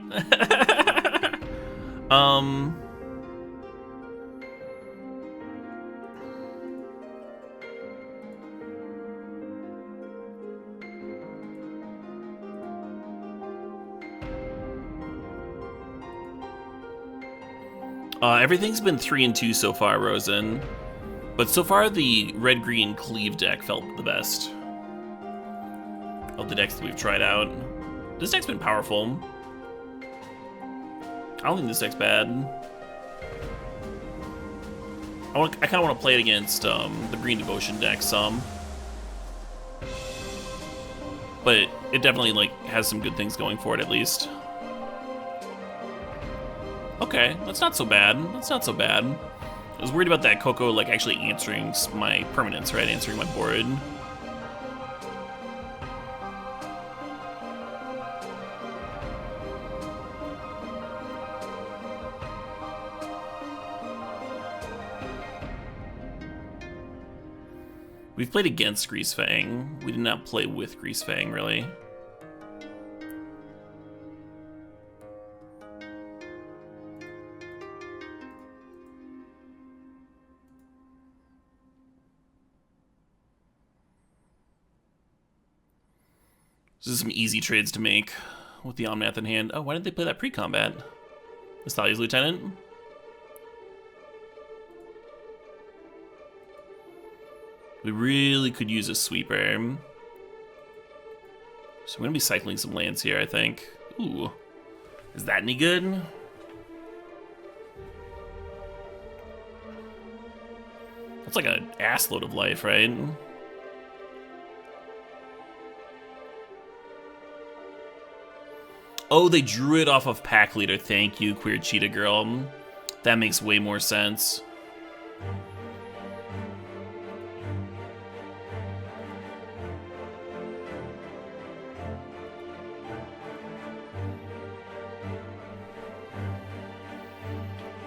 Everything's been 3 and 2 so far, Rosen. But so far, the red-green cleave deck felt the best of the decks that we've tried out. This deck's been powerful. I don't think this deck's bad. I kind of want to play it against the Green Devotion deck some. But it definitely like has some good things going for it, at least. Okay, that's not so bad. That's not so bad. I was worried about that Coco like actually answering my permanents, right? Answering my board. We've played against Greasefang. We did not play with Greasefang, really. This is some easy trades to make with the Omnath in hand. Oh, why didn't they play that pre-combat? Thalia's Lieutenant? We really could use a sweeper. So I'm going to be cycling some lands here, I think. Ooh. Is that any good? That's like an assload of life, right? Oh, they drew it off of Pack Leader. Thank you, Queer Cheetah Girl. That makes way more sense.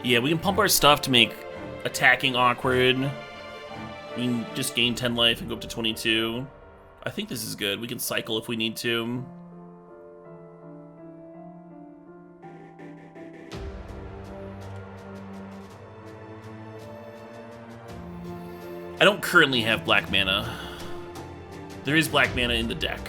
Yeah, we can pump our stuff to make attacking awkward. We can just gain 10 life and go up to 22. I think this is good. We can cycle if we need to. I don't currently have black mana. There is black mana in the deck.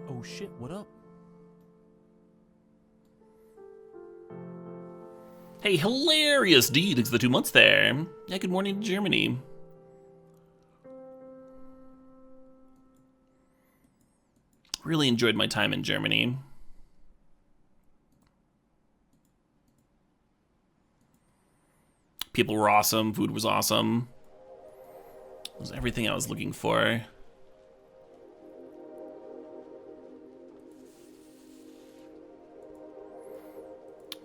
Oh shit, what up? Hey, hilarious D, thanks for the 2 months there. Yeah, good morning to Germany. Really enjoyed my time in Germany. People were awesome, food was awesome. It was everything I was looking for.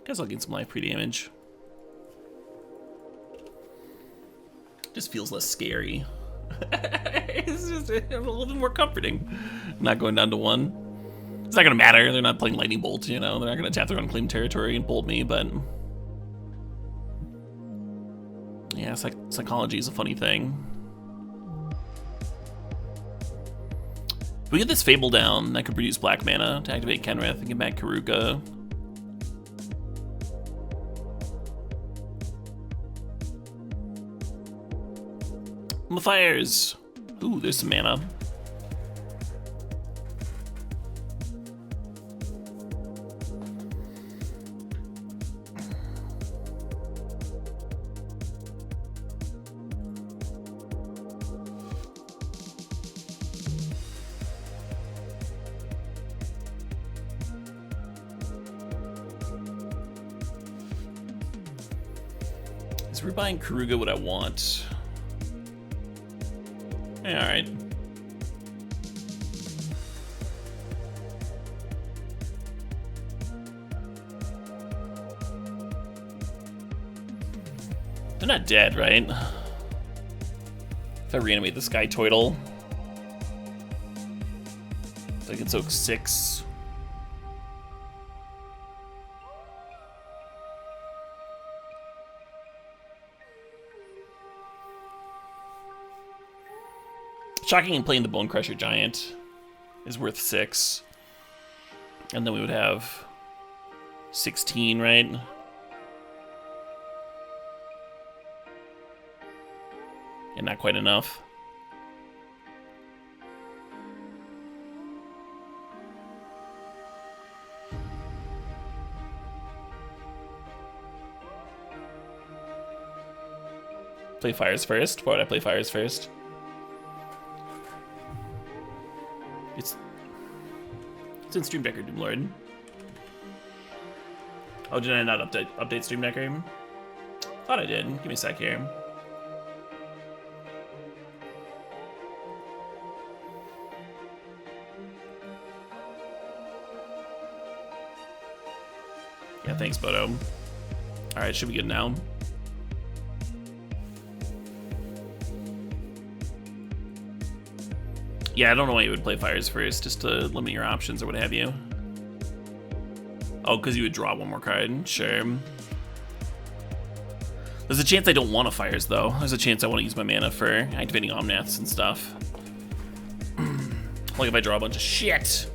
Guess I'll gain some life pre-damage. Just feels less scary. It's just a little bit more comforting. Not going down to 1. It's not gonna matter. They're not playing Lightning Bolt, you know. They're not gonna tap their unclaimed territory and bolt me, but yeah, psychology is a funny thing. If we get this Fable down, that could produce black mana to activate Kenrith and get back Karuka. Fires. Ooh, there's some mana. Is rebuying Karuga what I want? Yeah, alright. They're not dead, right? If I reanimate the Sky Toidle, so I can soak 6. Shocking and playing the Bone Crusher Giant is worth 6. And then we would have 16, right? And not quite enough. Play Fires first? Why would I play Fires first? It's in Stream Decker, Doomlord. Oh, did I not update Stream Decker? Thought I did. Give me a sec here. Yeah, thanks, Bodo. Alright, should be good now. Yeah, I don't know why you would play Fires first, just to limit your options or what have you. Oh, because you would draw one more card. Sure. There's a chance I don't want to Fires, though. There's a chance I want to use my mana for activating Omnaths and stuff. Like if I draw a bunch of shit.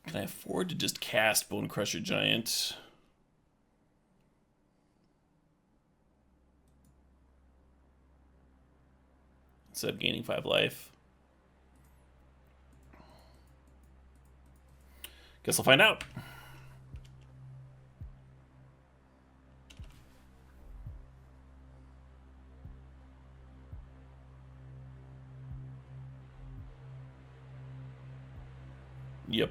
Can I afford to just cast Bone Crusher Giant? Instead of gaining 5 life. Guess I'll find out. Yep.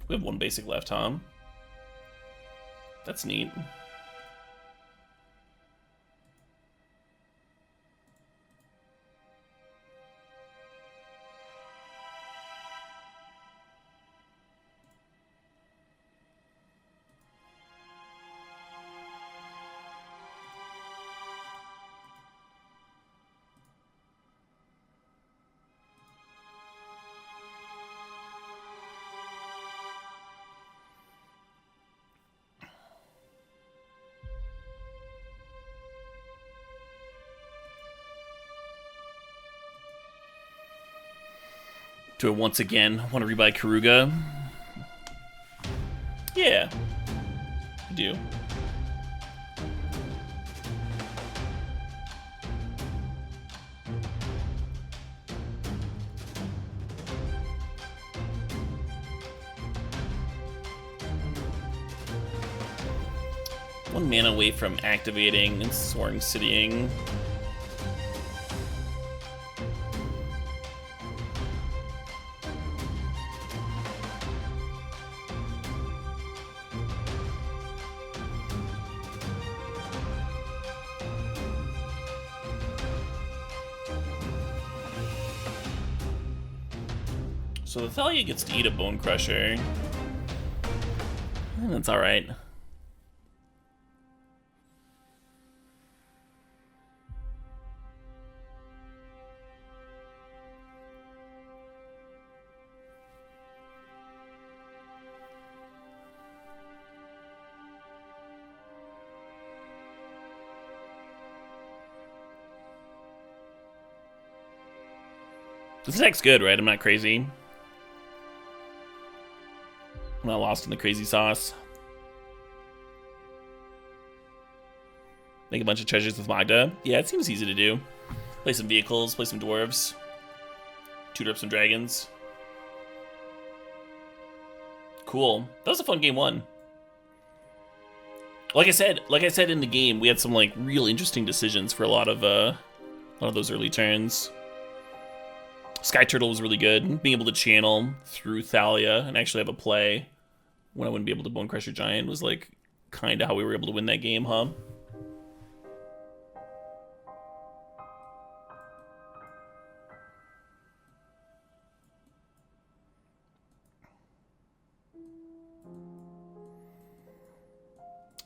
We have 1 basic left, huh? That's neat. Do it once again. Want to rebuy Karuga? Yeah, I do. One mana away from activating and Soaring Citying. So the Thalia gets to eat a Bone Crusher. That's alright. This deck's good, right? I'm not crazy. I'm not lost in the crazy sauce. Make a bunch of treasures with Magda. Yeah, it seems easy to do. Play some vehicles, play some dwarves. Tutor up some dragons. Cool. That was a fun game one. Like I said in the game, we had some like real interesting decisions for a lot of those early turns. Sky Turtle was really good. Being able to channel through Thalia and actually have a play when I wouldn't be able to Bone Crusher Giant was like kind of how we were able to win that game, huh?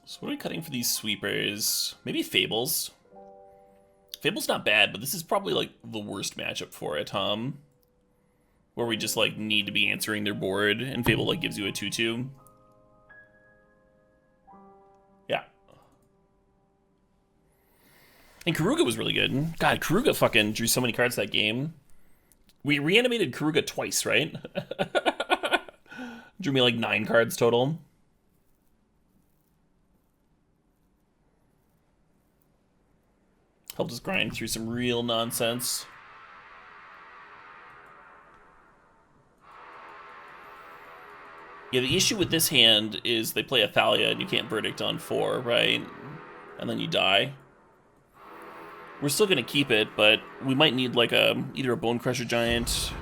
So what are we cutting for these sweepers? Maybe Fables. Fable's not bad, but this is probably like the worst matchup for it, where we just like need to be answering their board, and Fable like gives you a 2/2. Yeah. And Karuga was really good. God, Karuga fucking drew so many cards that game. We reanimated Karuga twice, right? Drew me like 9 cards total. Helped us grind through some real nonsense. Yeah, the issue with this hand is they play a Thalia and you can't Verdict on 4, right? And then you die. We're still gonna keep it, but we might need like either a Bone Crusher Giant,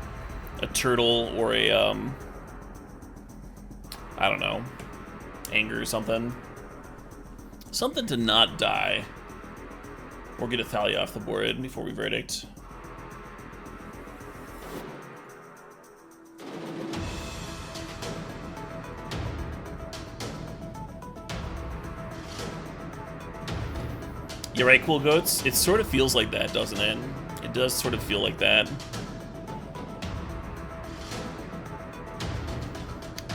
a Turtle, or a I don't know, Anger or something. Something to not die. Or get a Thalia off the board before we Verdict. You're right, Cool Goats. It sort of feels like that, doesn't it? It does sort of feel like that.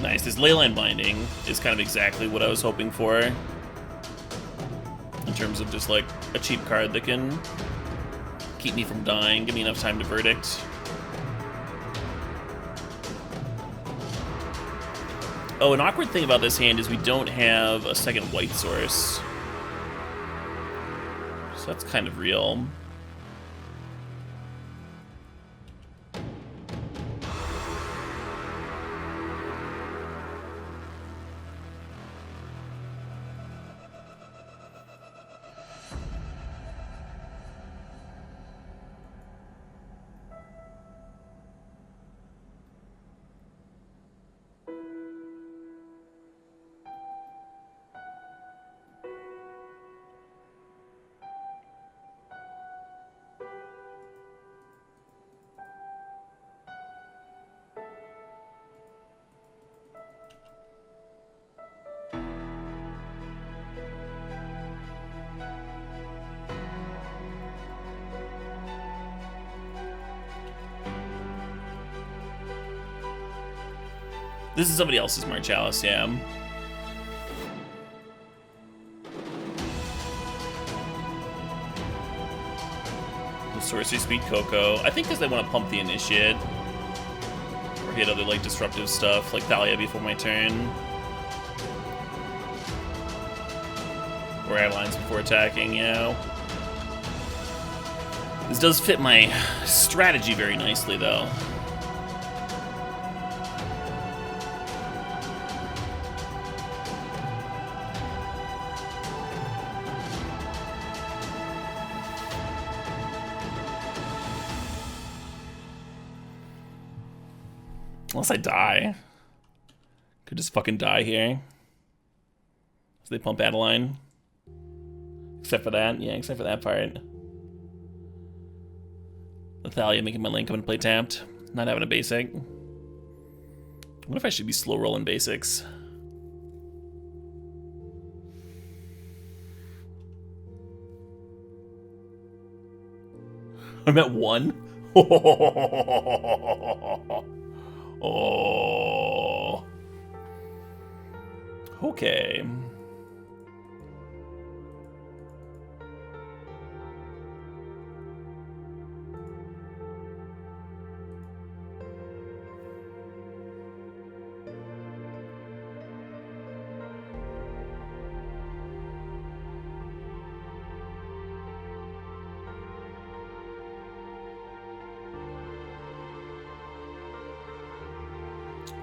Nice. This Leyline Binding is kind of exactly what I was hoping for. In terms of just like a cheap card that can keep me from dying, give me enough time to Verdict. Oh, an awkward thing about this hand is we don't have a second white source. So that's kind of real. This is somebody else's Marchalis, yeah. The Sorcery Speed Coco. I think because they want to pump the Initiate. he had other like disruptive stuff, like Thalia before my turn. Or add lines before attacking, yeah. This does fit my strategy very nicely, though. Unless I die. Could just fucking die here. So they pump Adeline. Except for that. Yeah, except for that part. Thalia making my lane come and play tapped. Not having a basic. What if I should be slow rolling basics? I'm at 1? Oh. Okay.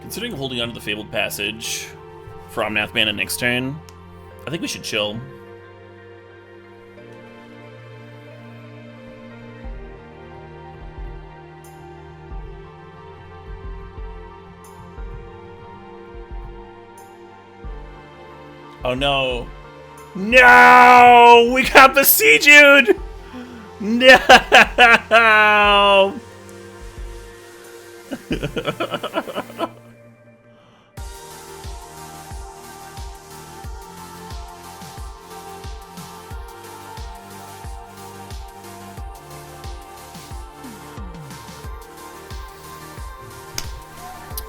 Considering holding on to the Fabled Passage for Omnath Mana next turn, I think we should chill. Oh no. No! We got besieged! No!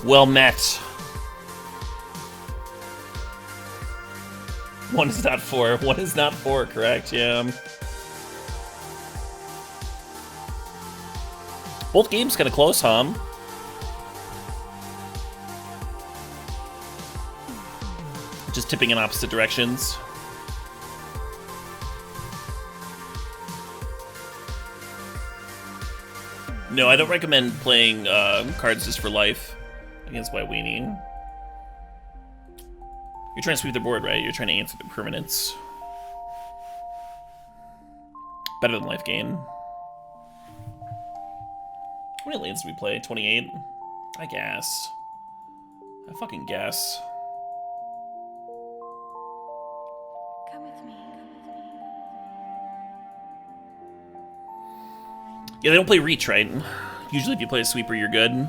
Well met. 1 is not 4. 1 is not 4, correct? Yeah. Both games kind of close, huh? Just tipping in opposite directions. No, I don't recommend playing cards just for life against White Weenie. You're trying to sweep the board, right? You're trying to answer the permanents. Better than life gain. How many lanes do we play? 28? I guess. I fucking guess. Come with me. Yeah, they don't play Reach, right? Usually if you play a sweeper, you're good.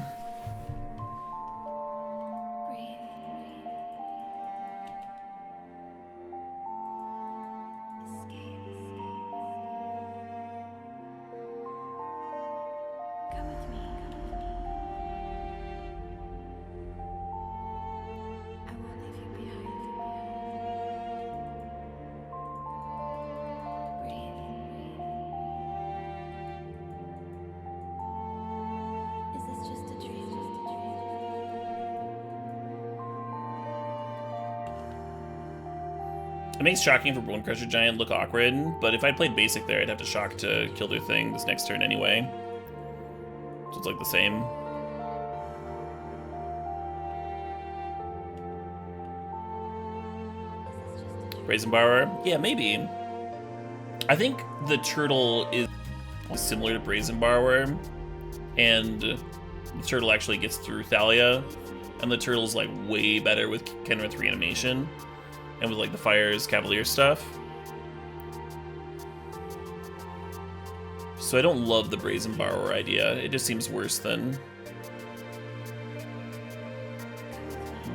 It makes shocking for Bone Crusher Giant look awkward, but if I played basic there, I'd have to shock to kill their thing this next turn anyway. So it's like the same. Brazenborrower? Yeah, maybe. I think the turtle is similar to Brazenborrower, and the turtle actually gets through Thalia, and the turtle's like way better with Kenrith Reanimation. And with like the Fire's Cavalier stuff. So I don't love the Brazen Borrower idea. It just seems worse than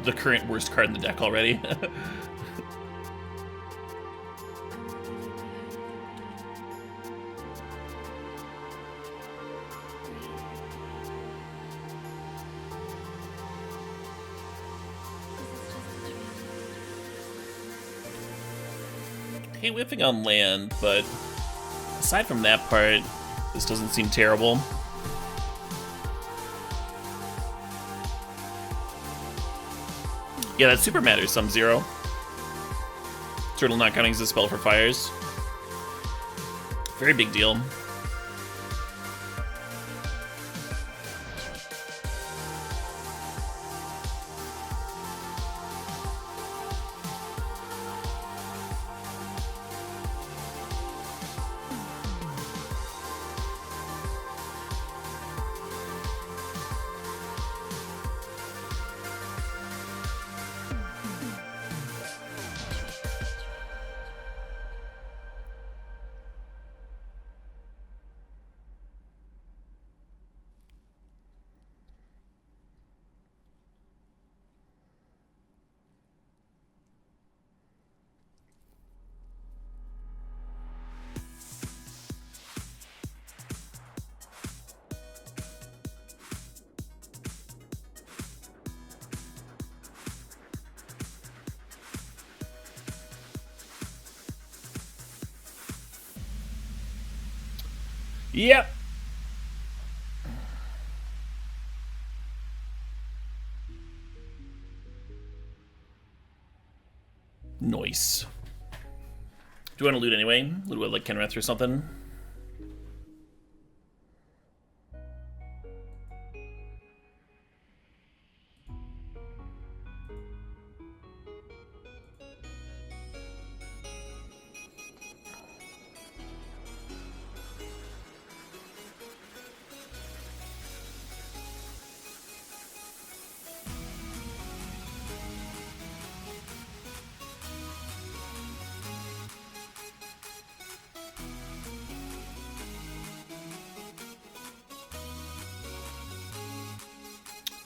the current worst card in the deck already. Hate whiffing on land, but aside from that part, this doesn't seem terrible. Yeah, that super matters, some 0. Turtle not counting as a spell for fires. Very big deal. Yep. Nice. Do you want to loot anyway? Loot with like Kenrith or something?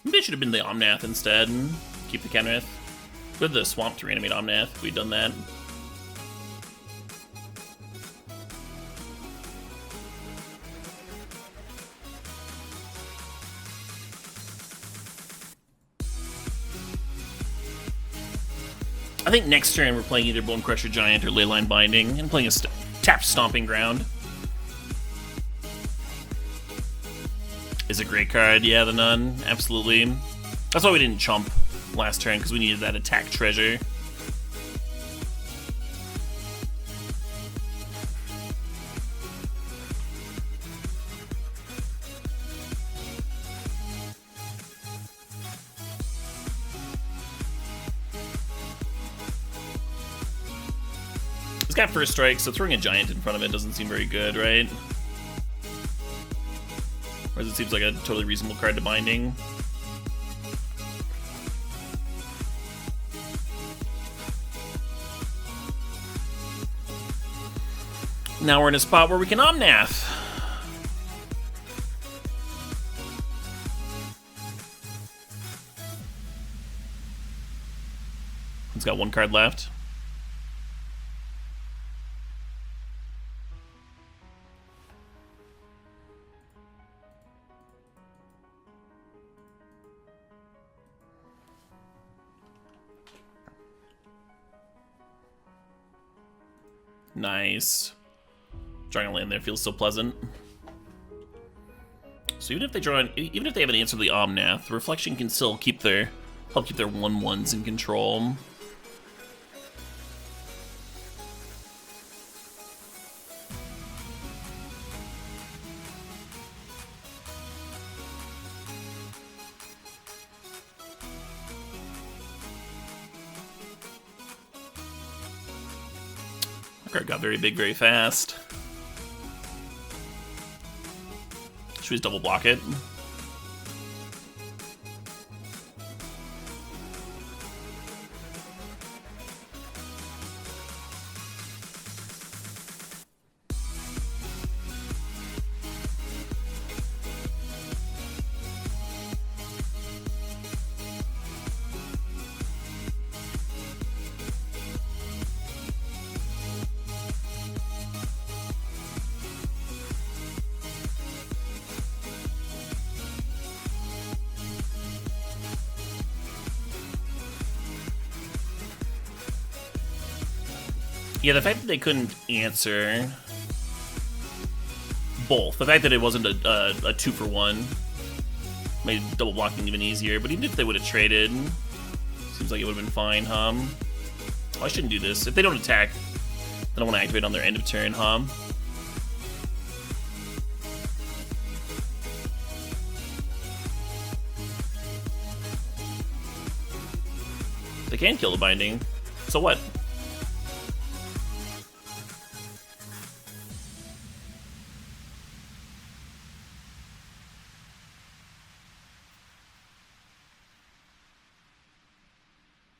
Maybe it should have been the Omnath instead and keep the Kenrith. With the swamp to reanimate Omnath if we'd done that. I think next turn we're playing either Bone Crusher Giant or Leyline Binding and playing a tapped Stomping Ground. Is a great card, yeah, the Nun, absolutely. That's why we didn't chump last turn, because we needed that attack treasure. It's got first strike, so throwing a giant in front of it doesn't seem very good, right? Whereas it seems like a totally reasonable card to binding. Now we're in a spot where we can Omnath. It's got one card left. Nice. Drawing a land there feels so pleasant. So even if they even if they have an answer to the Omnath, the Reflection can still help keep their 1/1s in control. That card got very big very fast. Should we just double block it? Yeah, the fact that they couldn't answer both, the fact that it wasn't a 2-for-1 made double blocking even easier, but even if they would have traded, Seems like it would have been fine, huh? Oh, I shouldn't do this. If they don't attack, then I want to activate on their end of turn, huh? They can kill the binding. So what?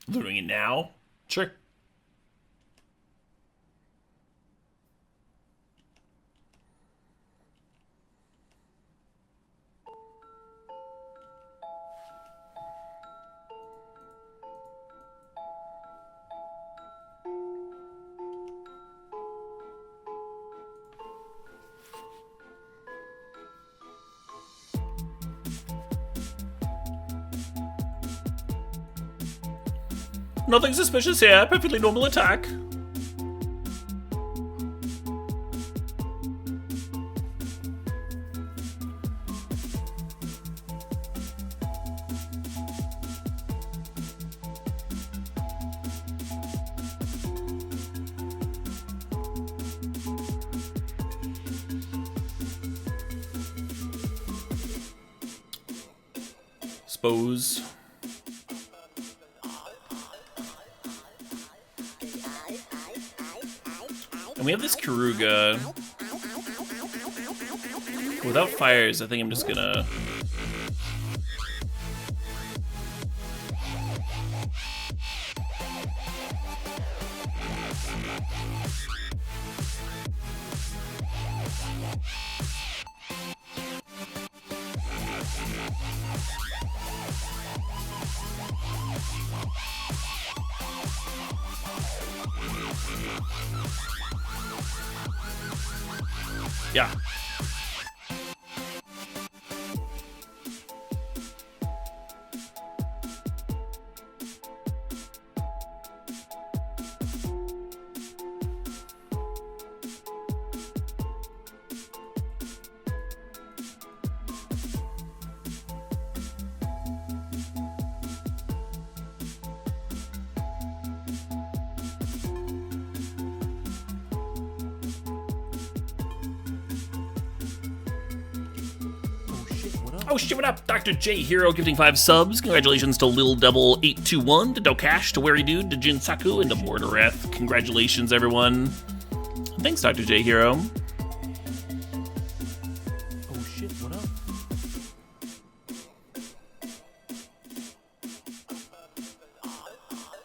They're doing it now? Sure. Nothing suspicious here. Perfectly normal attack. Suppose. And we have this Karuga. Without fires, I think I'm just gonna... Yeah. Oh shit, what up? Dr. J Hero gifting 5 subs. Congratulations to Lil Double 821, to Dokash, to Wary Dude, to Jinsaku, and to Mortareth. Congratulations, everyone. Thanks, Dr. J Hero. Oh shit, what up?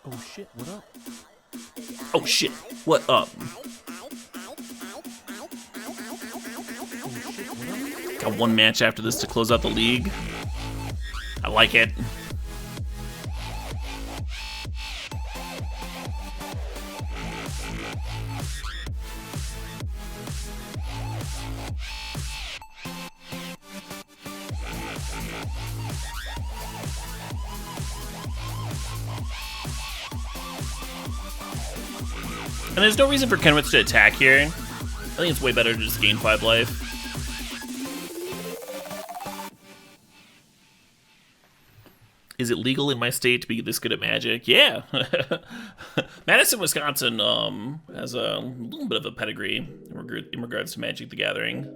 Oh shit, what up? Oh shit, what up? Got one match after this to close out the league. I like it. And there's no reason for Kenwitz to attack here. I think it's way better to just gain 5 life. Is it legal in my state to be this good at Magic? Yeah. Madison, Wisconsin has a little bit of a pedigree in regards to Magic the Gathering.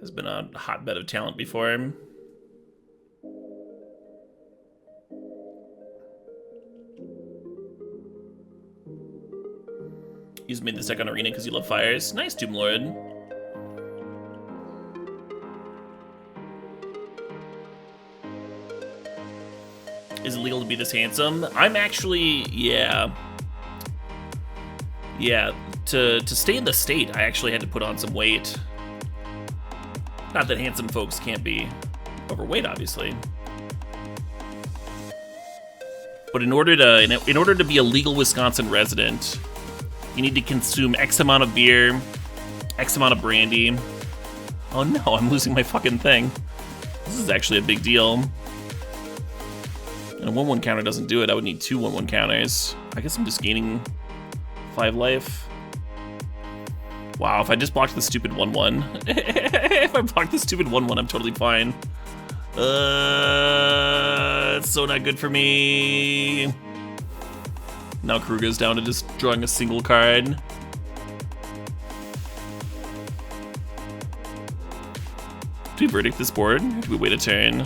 Has been a hotbed of talent before him. You just made the second arena because you love fires. Nice, Doom Lord. Is it legal to be this handsome? I'm actually, yeah. Yeah, to stay in the state, I actually had to put on some weight. Not that handsome folks can't be overweight, obviously. But in order to be a legal Wisconsin resident, you need to consume X amount of beer, X amount of brandy. Oh no, I'm losing my fucking thing. This is actually a big deal. And a 1/1 counter doesn't do it. I would need 2 1/1 counters. I guess I'm just gaining 5 life. Wow, if I just blocked the stupid 1/1. If I blocked the stupid 1/1, I'm totally fine. It's so not good for me. Now Karuga's down to just drawing a single card. Do we verdict this board? Or do we wait a turn?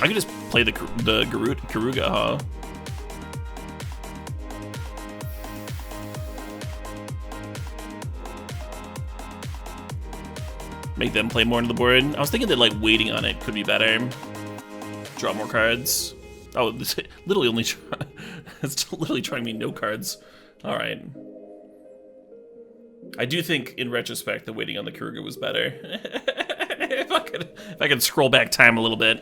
I could just play the Karuga, huh? Make them play more into the board. I was thinking that like waiting on it could be better. Draw more cards. Oh, this literally only it's literally trying me no cards. All right. I do think in retrospect the waiting on the Karuga was better. if I could scroll back time a little bit,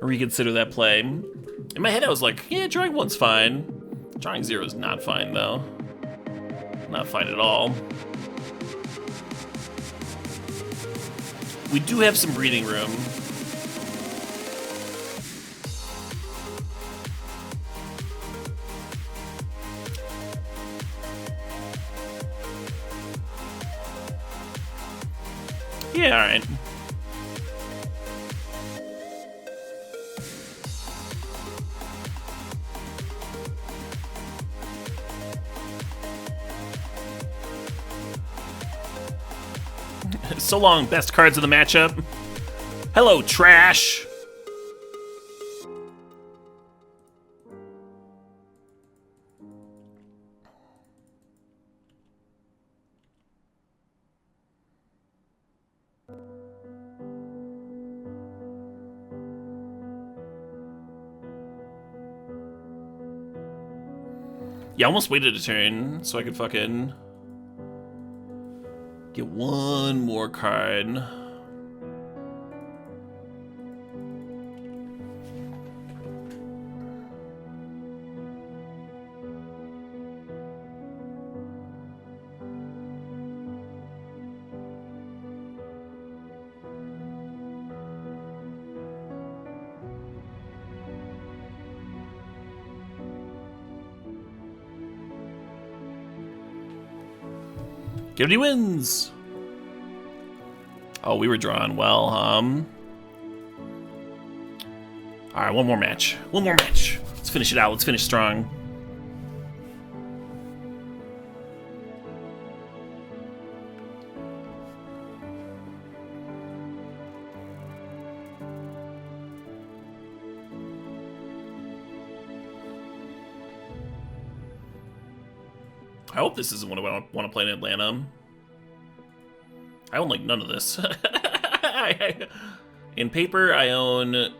reconsider that play. In my head I was like, yeah, drawing 1's fine. Drawing 0 is not fine though. Not fine at all. We do have some breathing room. Yeah, alright. So long, best cards of the matchup. Hello, trash. Yeah, I almost waited a turn so I could fucking get one more card. Gibby wins! Oh, we were drawing well, Alright, one more match. One more match. Let's finish it out. Let's finish strong. I hope this isn't what I want to play in Atlanta. I own, like, none of this. In paper, I own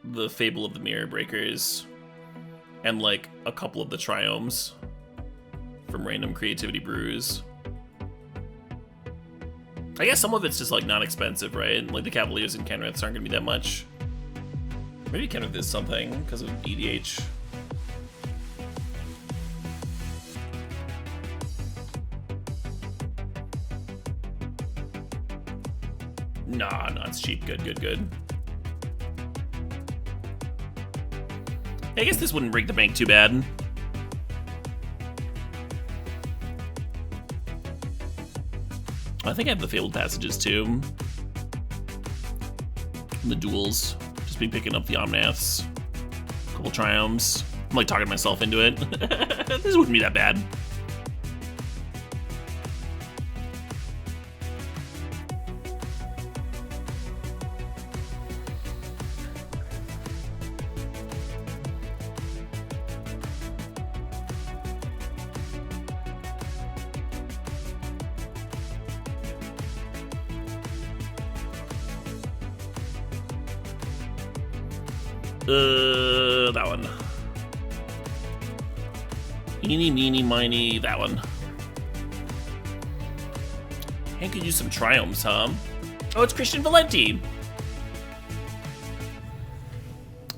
the Fable of the Mirror Breakers and, like, a couple of the Triomes from Random Creativity Brews. I guess some of it's just, like, not expensive, right? Like, the Cavaliers and Kenriths aren't going to be that much. Maybe Kenrith is something because of EDH. Nah, it's cheap. Good, good, good. I guess this wouldn't break the bank too bad. I think I have the Fabled Passages too. And the duels. Just be picking up the Omnaths. A couple Triomes. I'm like talking myself into it. This wouldn't be that bad. That one. Eeny, meeny, miny, that one. And could use some Triomes, huh? Oh, it's Christian Valenti.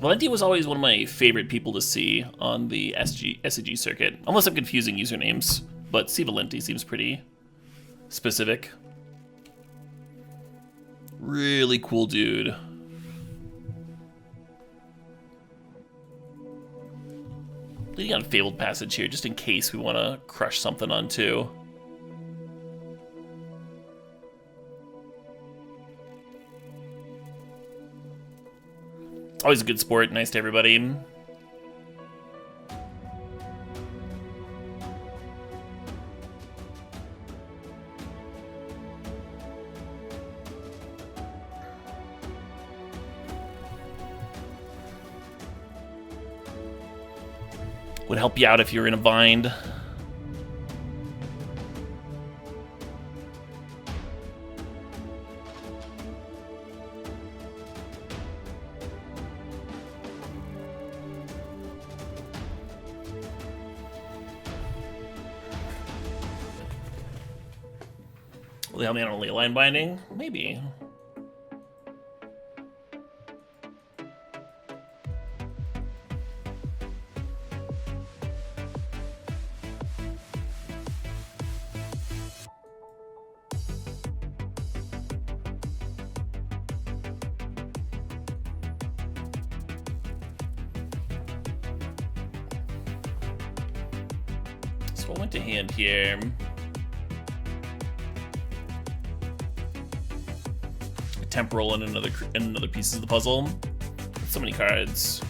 Valenti was always one of my favorite people to see on the SCG circuit. Unless I'm confusing usernames, but C. Valenti seems pretty specific. Really cool dude. Leading on Fabled Passage here, just in case we want to crush something on two. Always a good sport. Nice to everybody. Would help you out if you're in a bind. Will they help me out on ley line binding? Maybe. So what went to hand here? A temporal and another piece of the puzzle. So many cards.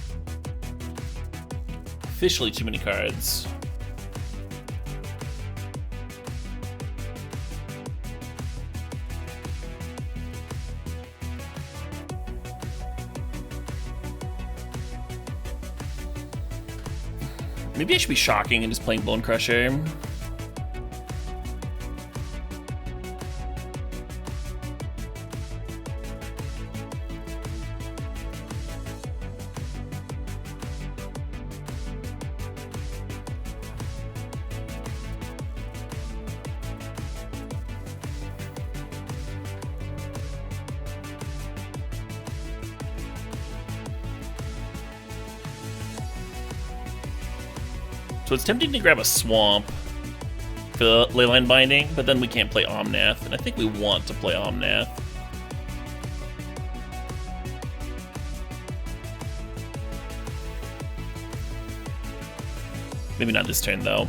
Officially too many cards. Maybe I should be shocking and just playing Bone Crusher. So it's tempting to grab a Swamp for the Leyline Binding, but then we can't play Omnath, and I think we want to play Omnath. Maybe not this turn, though.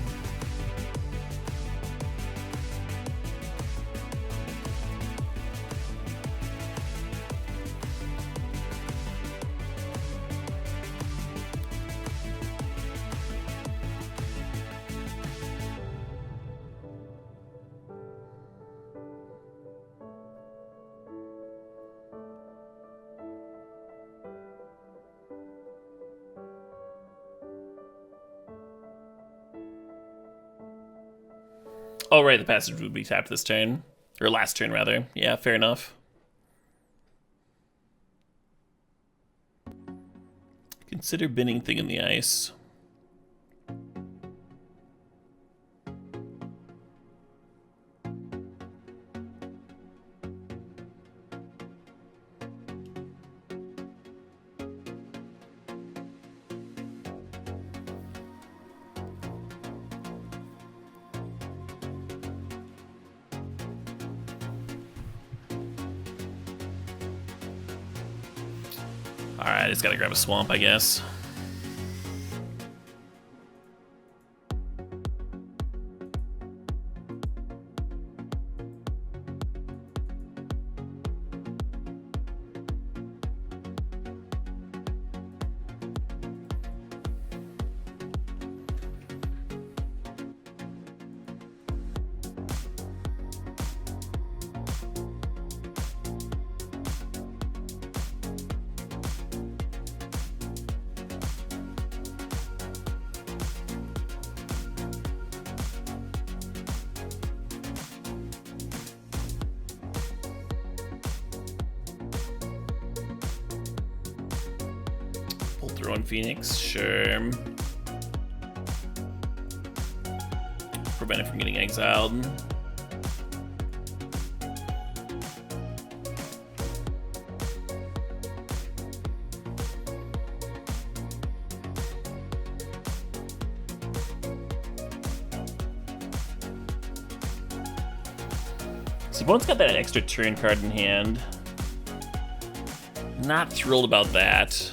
Oh, right, the passage would be tapped this turn. Or last turn, rather. Yeah, fair enough. Consider binning Thing in the Ice. Alright, just gotta grab a Swamp, I guess. Throw in Phoenix, sure. Prevent it from getting exiled. So opponent's got that extra turn card in hand. Not thrilled about that.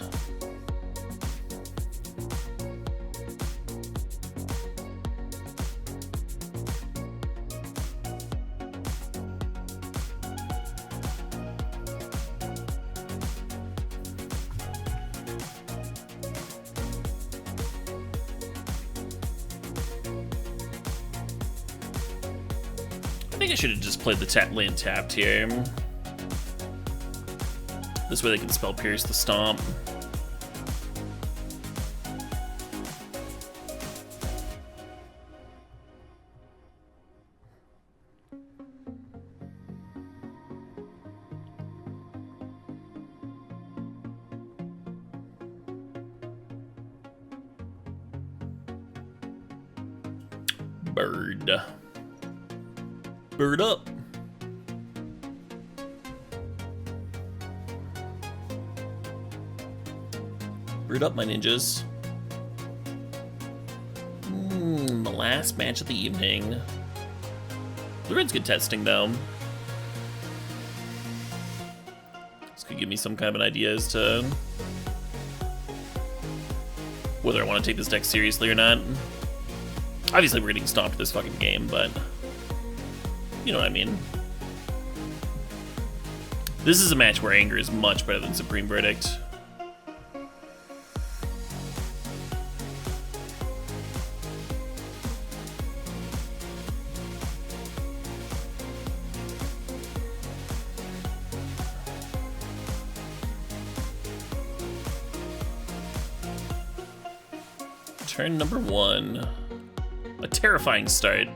think I should have just played the land tapped here. This way they can spell Pierce the Stomp. Bird. Bird up. Bird up, my ninjas. The last match of the evening. Blue red's good testing, though. This could give me some kind of an idea as to whether I want to take this deck seriously or not. Obviously, we're getting stomped this fucking game, but you know what I mean. This is a match where Anger is much better than Supreme Verdict. Turn number 1. A terrifying start.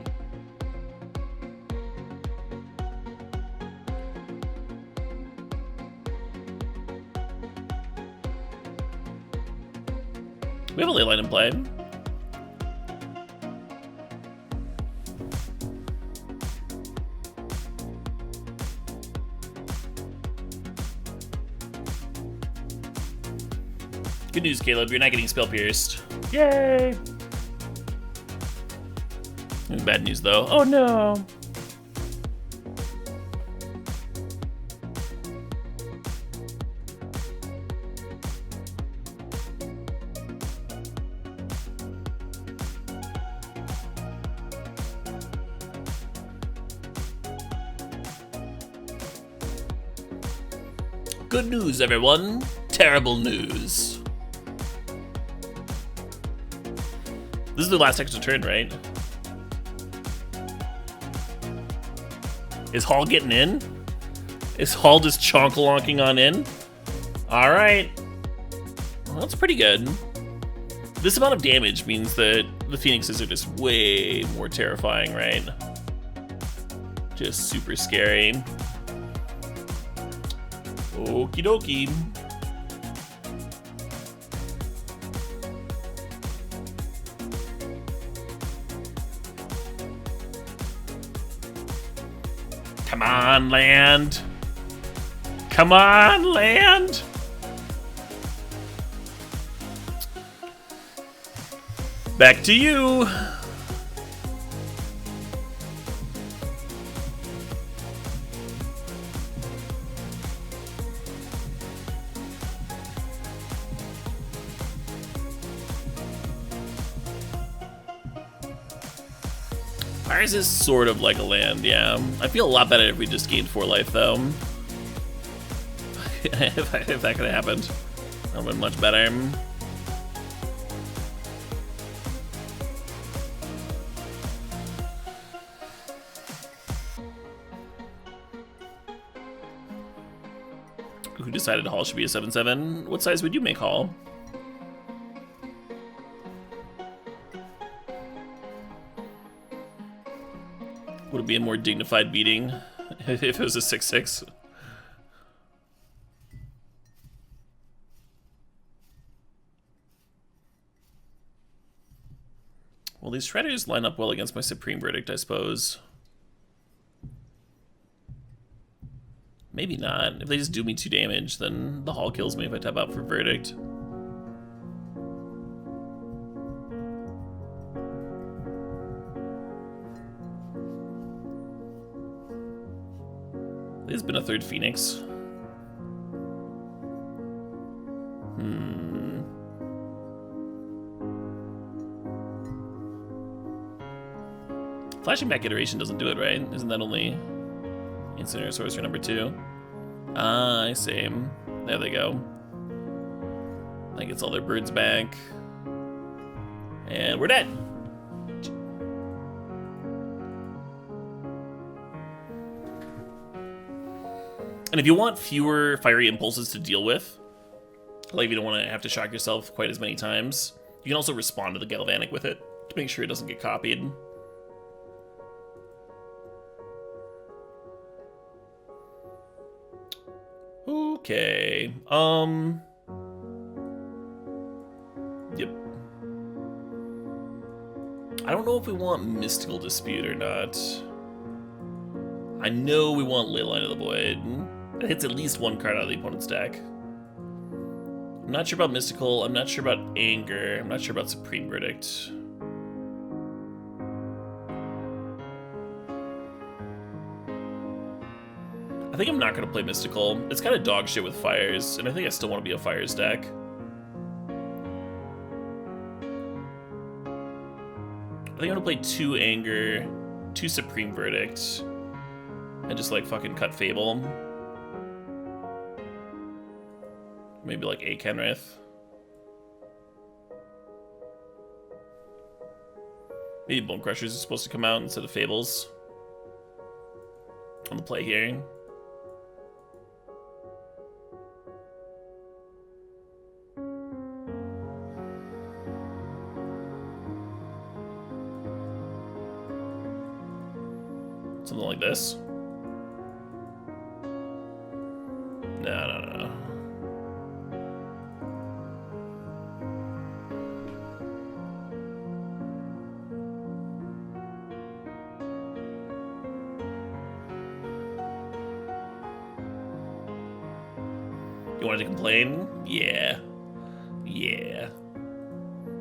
We have a ley line in play. Good news, Caleb. You're not getting spell pierced. Yay! Bad news, though. Oh no! Good news, everyone. Terrible news. This is the last extra turn, right? Is Hall getting in? Is Hall just chonk-a-lonking on in? Alright. Well, that's pretty good. This amount of damage means that the Phoenixes are just way more terrifying, right? Just super scary. Okie dokie. Come on, land. Come on, land. Back to you. Ours is sort of like a land, yeah. I feel a lot better if we just gained 4 life, though. if that could have happened, that would have been much better. Who decided Hall should be a 7/7? What size would you make Hall? Would it be a more dignified beating if it was a 6/6? Well, these Shredders line up well against my Supreme Verdict, I suppose. Maybe not. If they just do me 2 damage, then the Hall kills me if I tap out for Verdict. There's been a 3rd Phoenix. Flashing back iteration doesn't do it, right? Isn't that only Incinerator Sorcerer number 2? Ah, I see. There they go. That gets all their birds back. And we're dead. And if you want fewer fiery impulses to deal with, like if you don't want to have to shock yourself quite as many times, you can also respond to the Galvanic with it to make sure it doesn't get copied. Okay. Yep. I don't know if we want Mystical Dispute or not. I know we want Leyline of the Void. It hits at least one card out of the opponent's deck. I'm not sure about Mystical. I'm not sure about Anger. I'm not sure about Supreme Verdict. I think I'm not going to play Mystical. It's kind of dog shit with Fires, and I think I still want to be a Fires deck. I think I'm going to play 2 Anger, 2 Supreme Verdict, and just like fucking cut Fable. Maybe like a Kenrith. Maybe Bone Crushers is supposed to come out instead of Fables on the play here. Something like this. No. You wanted to complain? Yeah.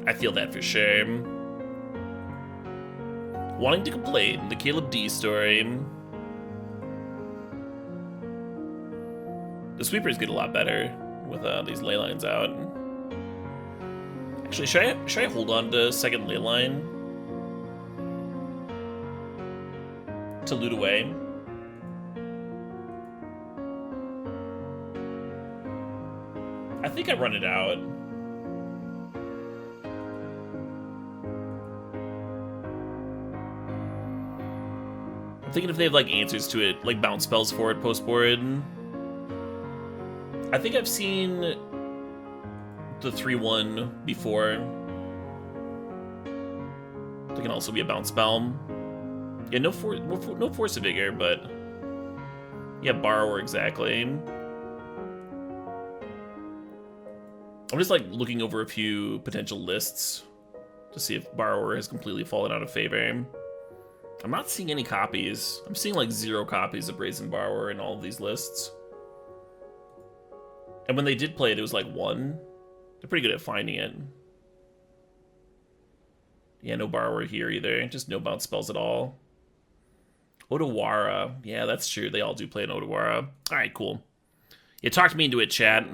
I feel that for sure. Wanting to complain, the Caleb D story. The sweepers get a lot better with these ley lines out. Actually, should I hold on to second ley line to loot away? I think I run it out. I'm thinking if they have like answers to it, like bounce spells for it post board. I think I've seen the 3/1 before. They can also be a bounce spell. Yeah, no Force of Vigor, but yeah, Borrower exactly. I'm just like looking over a few potential lists to see if Borrower has completely fallen out of favor. I'm not seeing any copies. I'm seeing like 0 copies of Brazen Borrower in all of these lists. And when they did play it, it was like 1. They're pretty good at finding it. Yeah, no Borrower here either. Just no bounce spells at all. Odawara. Yeah, that's true. They all do play an Odawara. Alright, cool. Yeah, talked me into it, chat.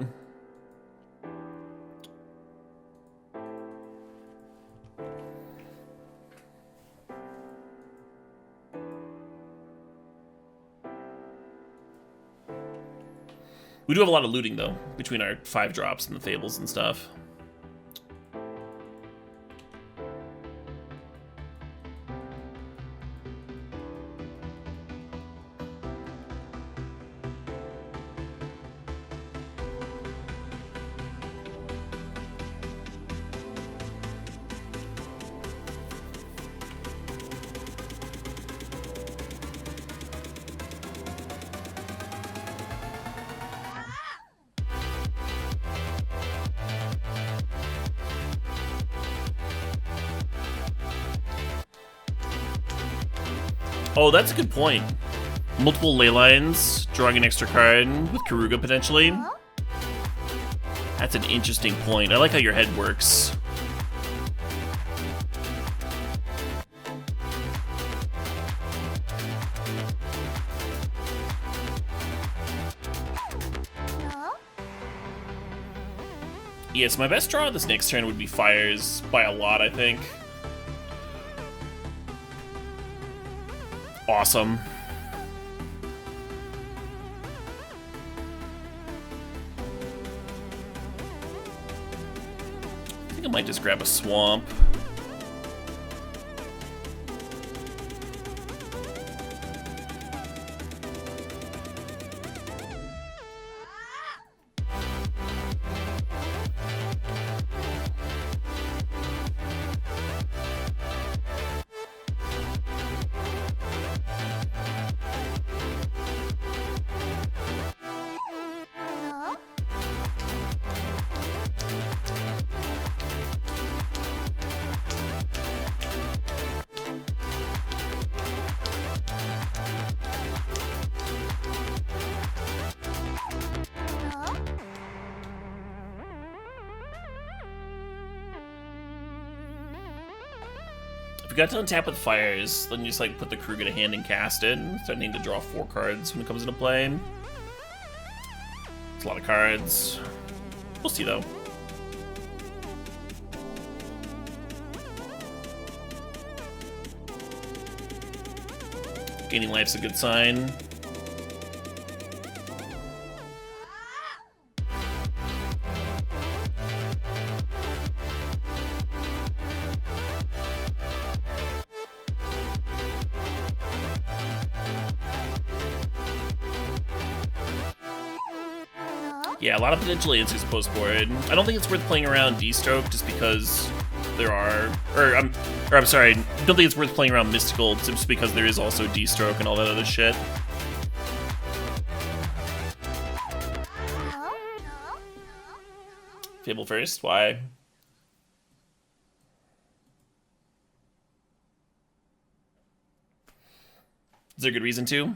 We do have a lot of looting, though, between our 5 drops and the Fables and stuff. Oh, that's a good point. Multiple ley lines, drawing an extra card with Karuga potentially. That's an interesting point. I like how your head works. Yes, my best draw this next turn would be Fires by a lot, I think. Awesome. I think I might just grab a Swamp. we got to untap with fires, then you just like put the Kruger to hand and cast it, starting to draw 4 cards when it comes into play. It's a lot of cards. We'll see though. Gaining life's a good sign. Yeah, a lot of potential answers post-board. I don't think it's worth playing around D-Stroke just because there are... I'm sorry, I don't think it's worth playing around Mystical just because there is also D-Stroke and all that other shit. Fable first? Why? Is there a good reason to?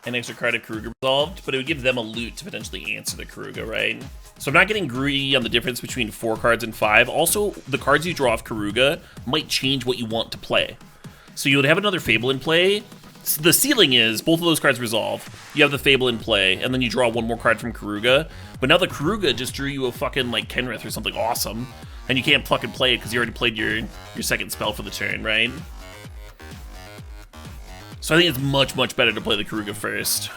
An extra card of Kruger resolved, but it would give them a loot to potentially answer the Kruger, right? So I'm not getting greedy on the difference between 4 cards and 5. Also, the cards you draw off Kruger might change what you want to play. So you would have another Fable in play. So the ceiling is both of those cards resolve. You have the Fable in play, and then you draw 1 more card from Kruger. But now the Kruger just drew you a fucking like Kenrith or something awesome, and you can't fucking play it because you already played your second spell for the turn, right? So I think it's much, much better to play the Kruger first.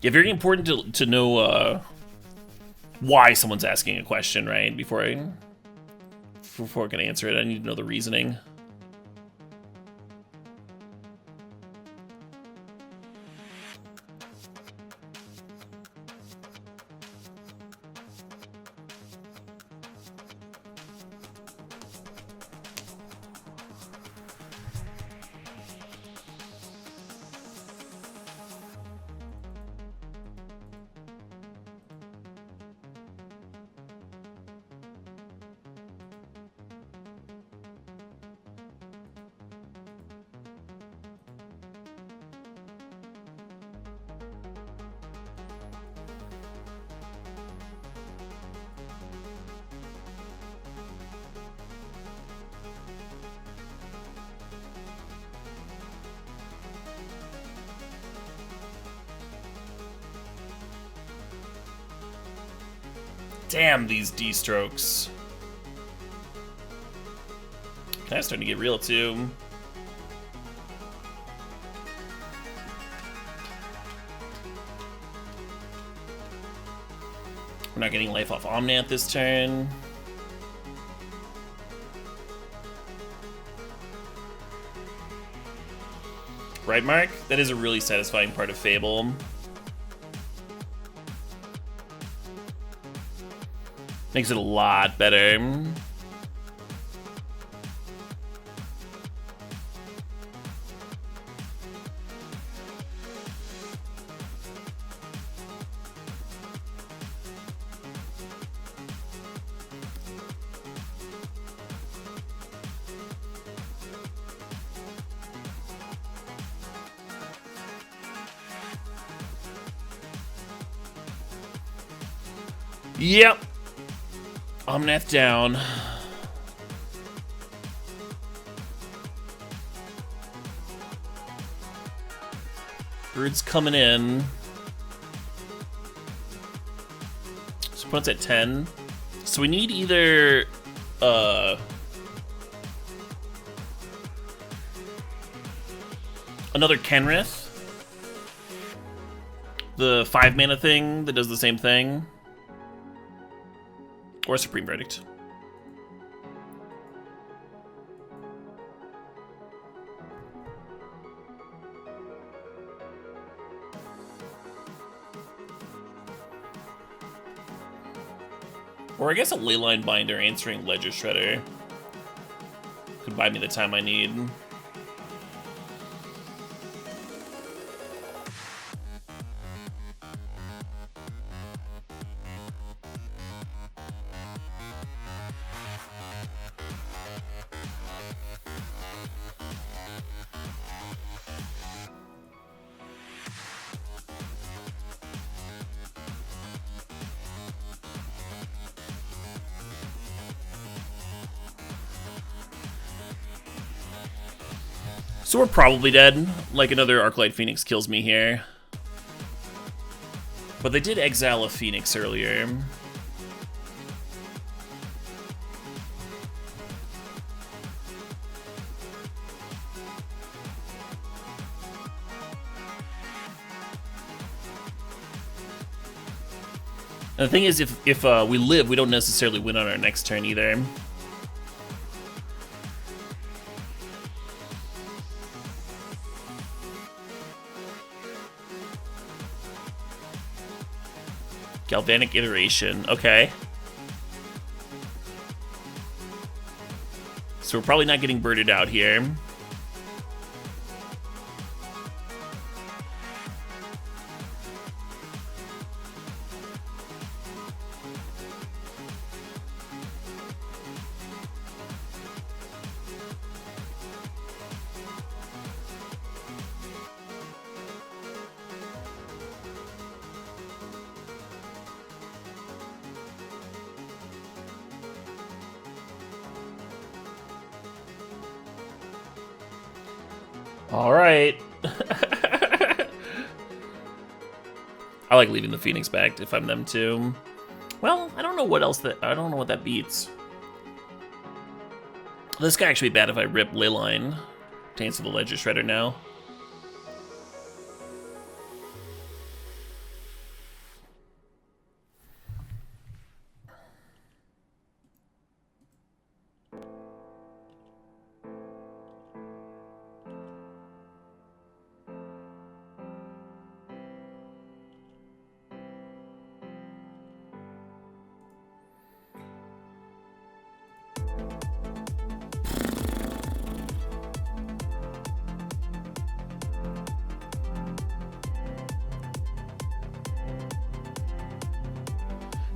Yeah, very important to know why someone's asking a question, right? Before I can answer it, I need to know the reasoning. Damn, these D-strokes. Kind of starting to get real, too. We're not getting life off Omnath this turn. Right, Mark? That is a really satisfying part of Fable. Makes it a lot better. Yep. Omnath down. Bird's coming in. So opponent's at 10. So we need either another Kenrith, the 5-mana thing that does the same thing, or Supreme Verdict. Or I guess a Leyline Binder answering Ledger Shredder could buy me the time I need. So we're probably dead. Like another Arclight Phoenix kills me here. But they did exile a Phoenix earlier. And the thing is, if we live, we don't necessarily win on our next turn either. Galvanic Iteration, okay. So we're probably not getting birded out here. All right. I like leaving the Phoenix back if I'm them too. Well, I don't know what else I don't know what that beats. This guy actually be bad if I rip Leyline to answer the Ledger Shredder now.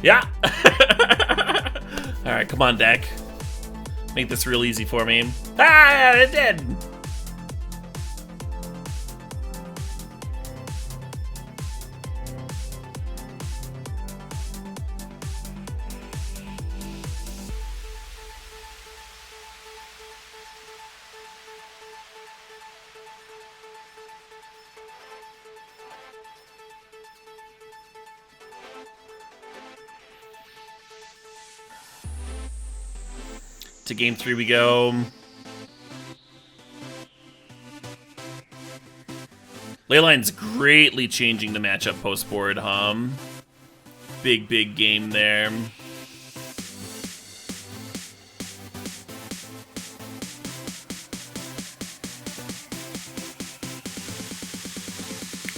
Yeah! Alright, come on, deck. Make this real easy for me. Ah, it did! To game 3 we go. Leyline's greatly changing the matchup post-board, Big, big game there.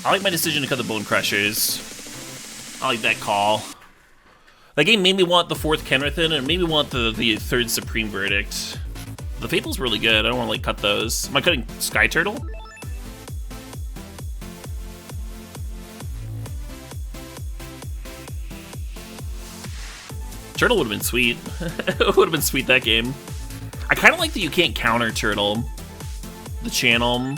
I like my decision to cut the Bone Crushers. I like that call. That game made me want the 4th Kenrith in, and it made me want the 3rd Supreme Verdict. The Fable's really good. I don't want to like cut those. Am I cutting Sky Turtle? Turtle would have been sweet. It would have been sweet that game. I kind of like that you can't counter Turtle. The channel.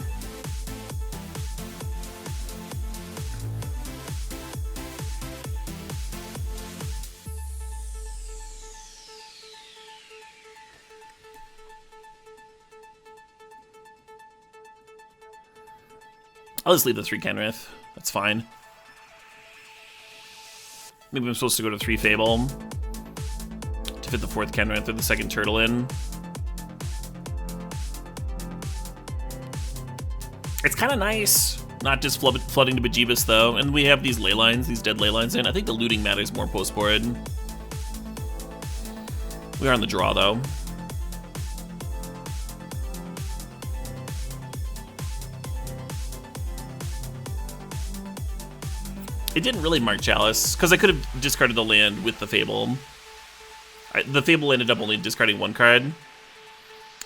I'll just leave the 3 Kenrith. That's fine. Maybe I'm supposed to go to 3 Fable to fit the 4th Kenrith or the 2nd Turtle in. It's kind of nice, not just flooding to Bejeebus though. And we have these Leylines, these dead Leylines in. I think the looting matters more post-board. We are on the draw though. It didn't really mark Chalice, because I could have discarded the land with the Fable. The Fable ended up only discarding 1 card,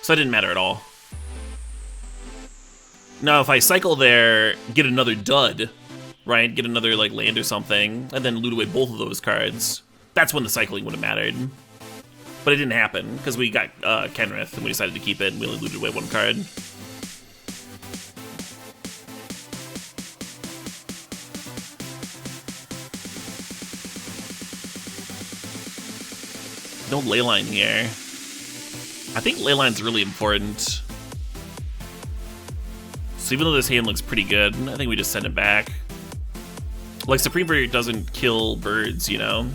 so that didn't matter at all. Now, if I cycle there, get another dud, right? Get another like land or something, and then loot away both of those cards, that's when the cycling would have mattered. But it didn't happen, because we got Kenrith, and we decided to keep it, and we only looted away 1 card. No Leyline here. I think Leyline's really important. So even though this hand looks pretty good, I think we just send it back. Like, Supreme Verdict doesn't kill birds, you know?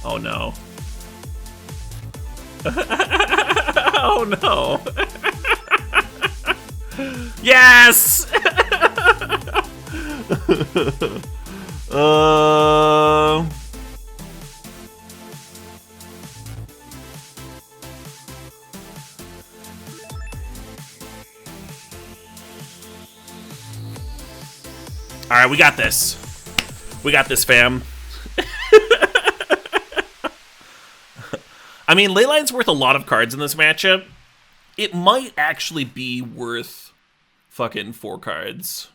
Oh no. Oh no. Yes! Alright, we got this. We got this, fam. I mean, Leyline's worth a lot of cards in this matchup. It might actually be worth fucking 4 cards.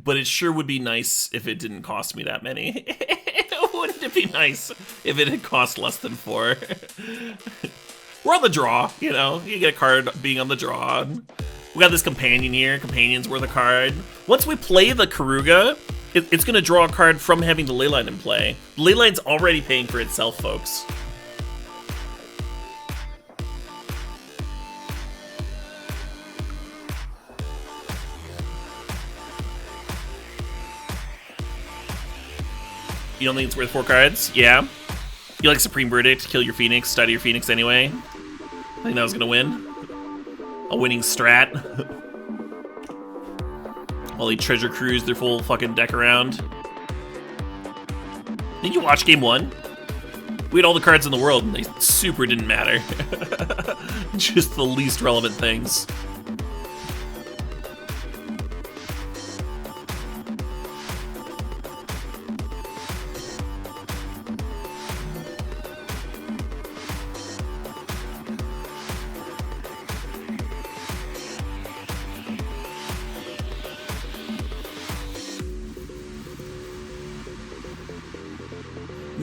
But it sure would be nice if it didn't cost me that many. Wouldn't it be nice if it had cost less than 4? We're on the draw, you know? You get a card being on the draw. We got this Companion here. Companion's worth a card. Once we play the Karuga, it's going to draw a card from having the Leyline in play. Leyline's already paying for itself, folks. You don't think it's worth 4 cards? Yeah. You like Supreme Verdict, kill your Phoenix, study your Phoenix anyway. I think that was going to win. A winning strat. While they treasure cruise their full fucking deck around. Did you watch game 1? We had all the cards in the world and they super didn't matter. Just the least relevant things.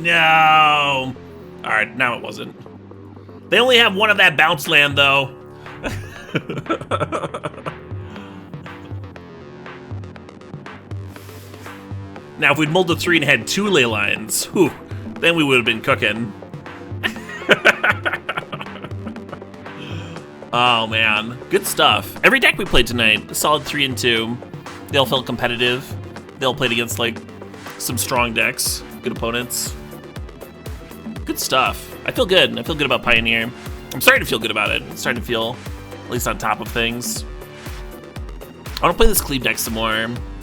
No! Alright, now it wasn't. They only have one of that bounce land, though. Now, if we'd mulled to 3 and had 2 ley lines, whew, then we would have been cooking. Oh, man. Good stuff. Every deck we played tonight, a solid 3 and 2. They all felt competitive. They all played against, like, some strong decks. Good opponents. Good stuff. I feel good. I feel good about Pioneer. I'm starting to feel good about it. I'm starting to feel at least on top of things. I want to play this Cleve deck some more.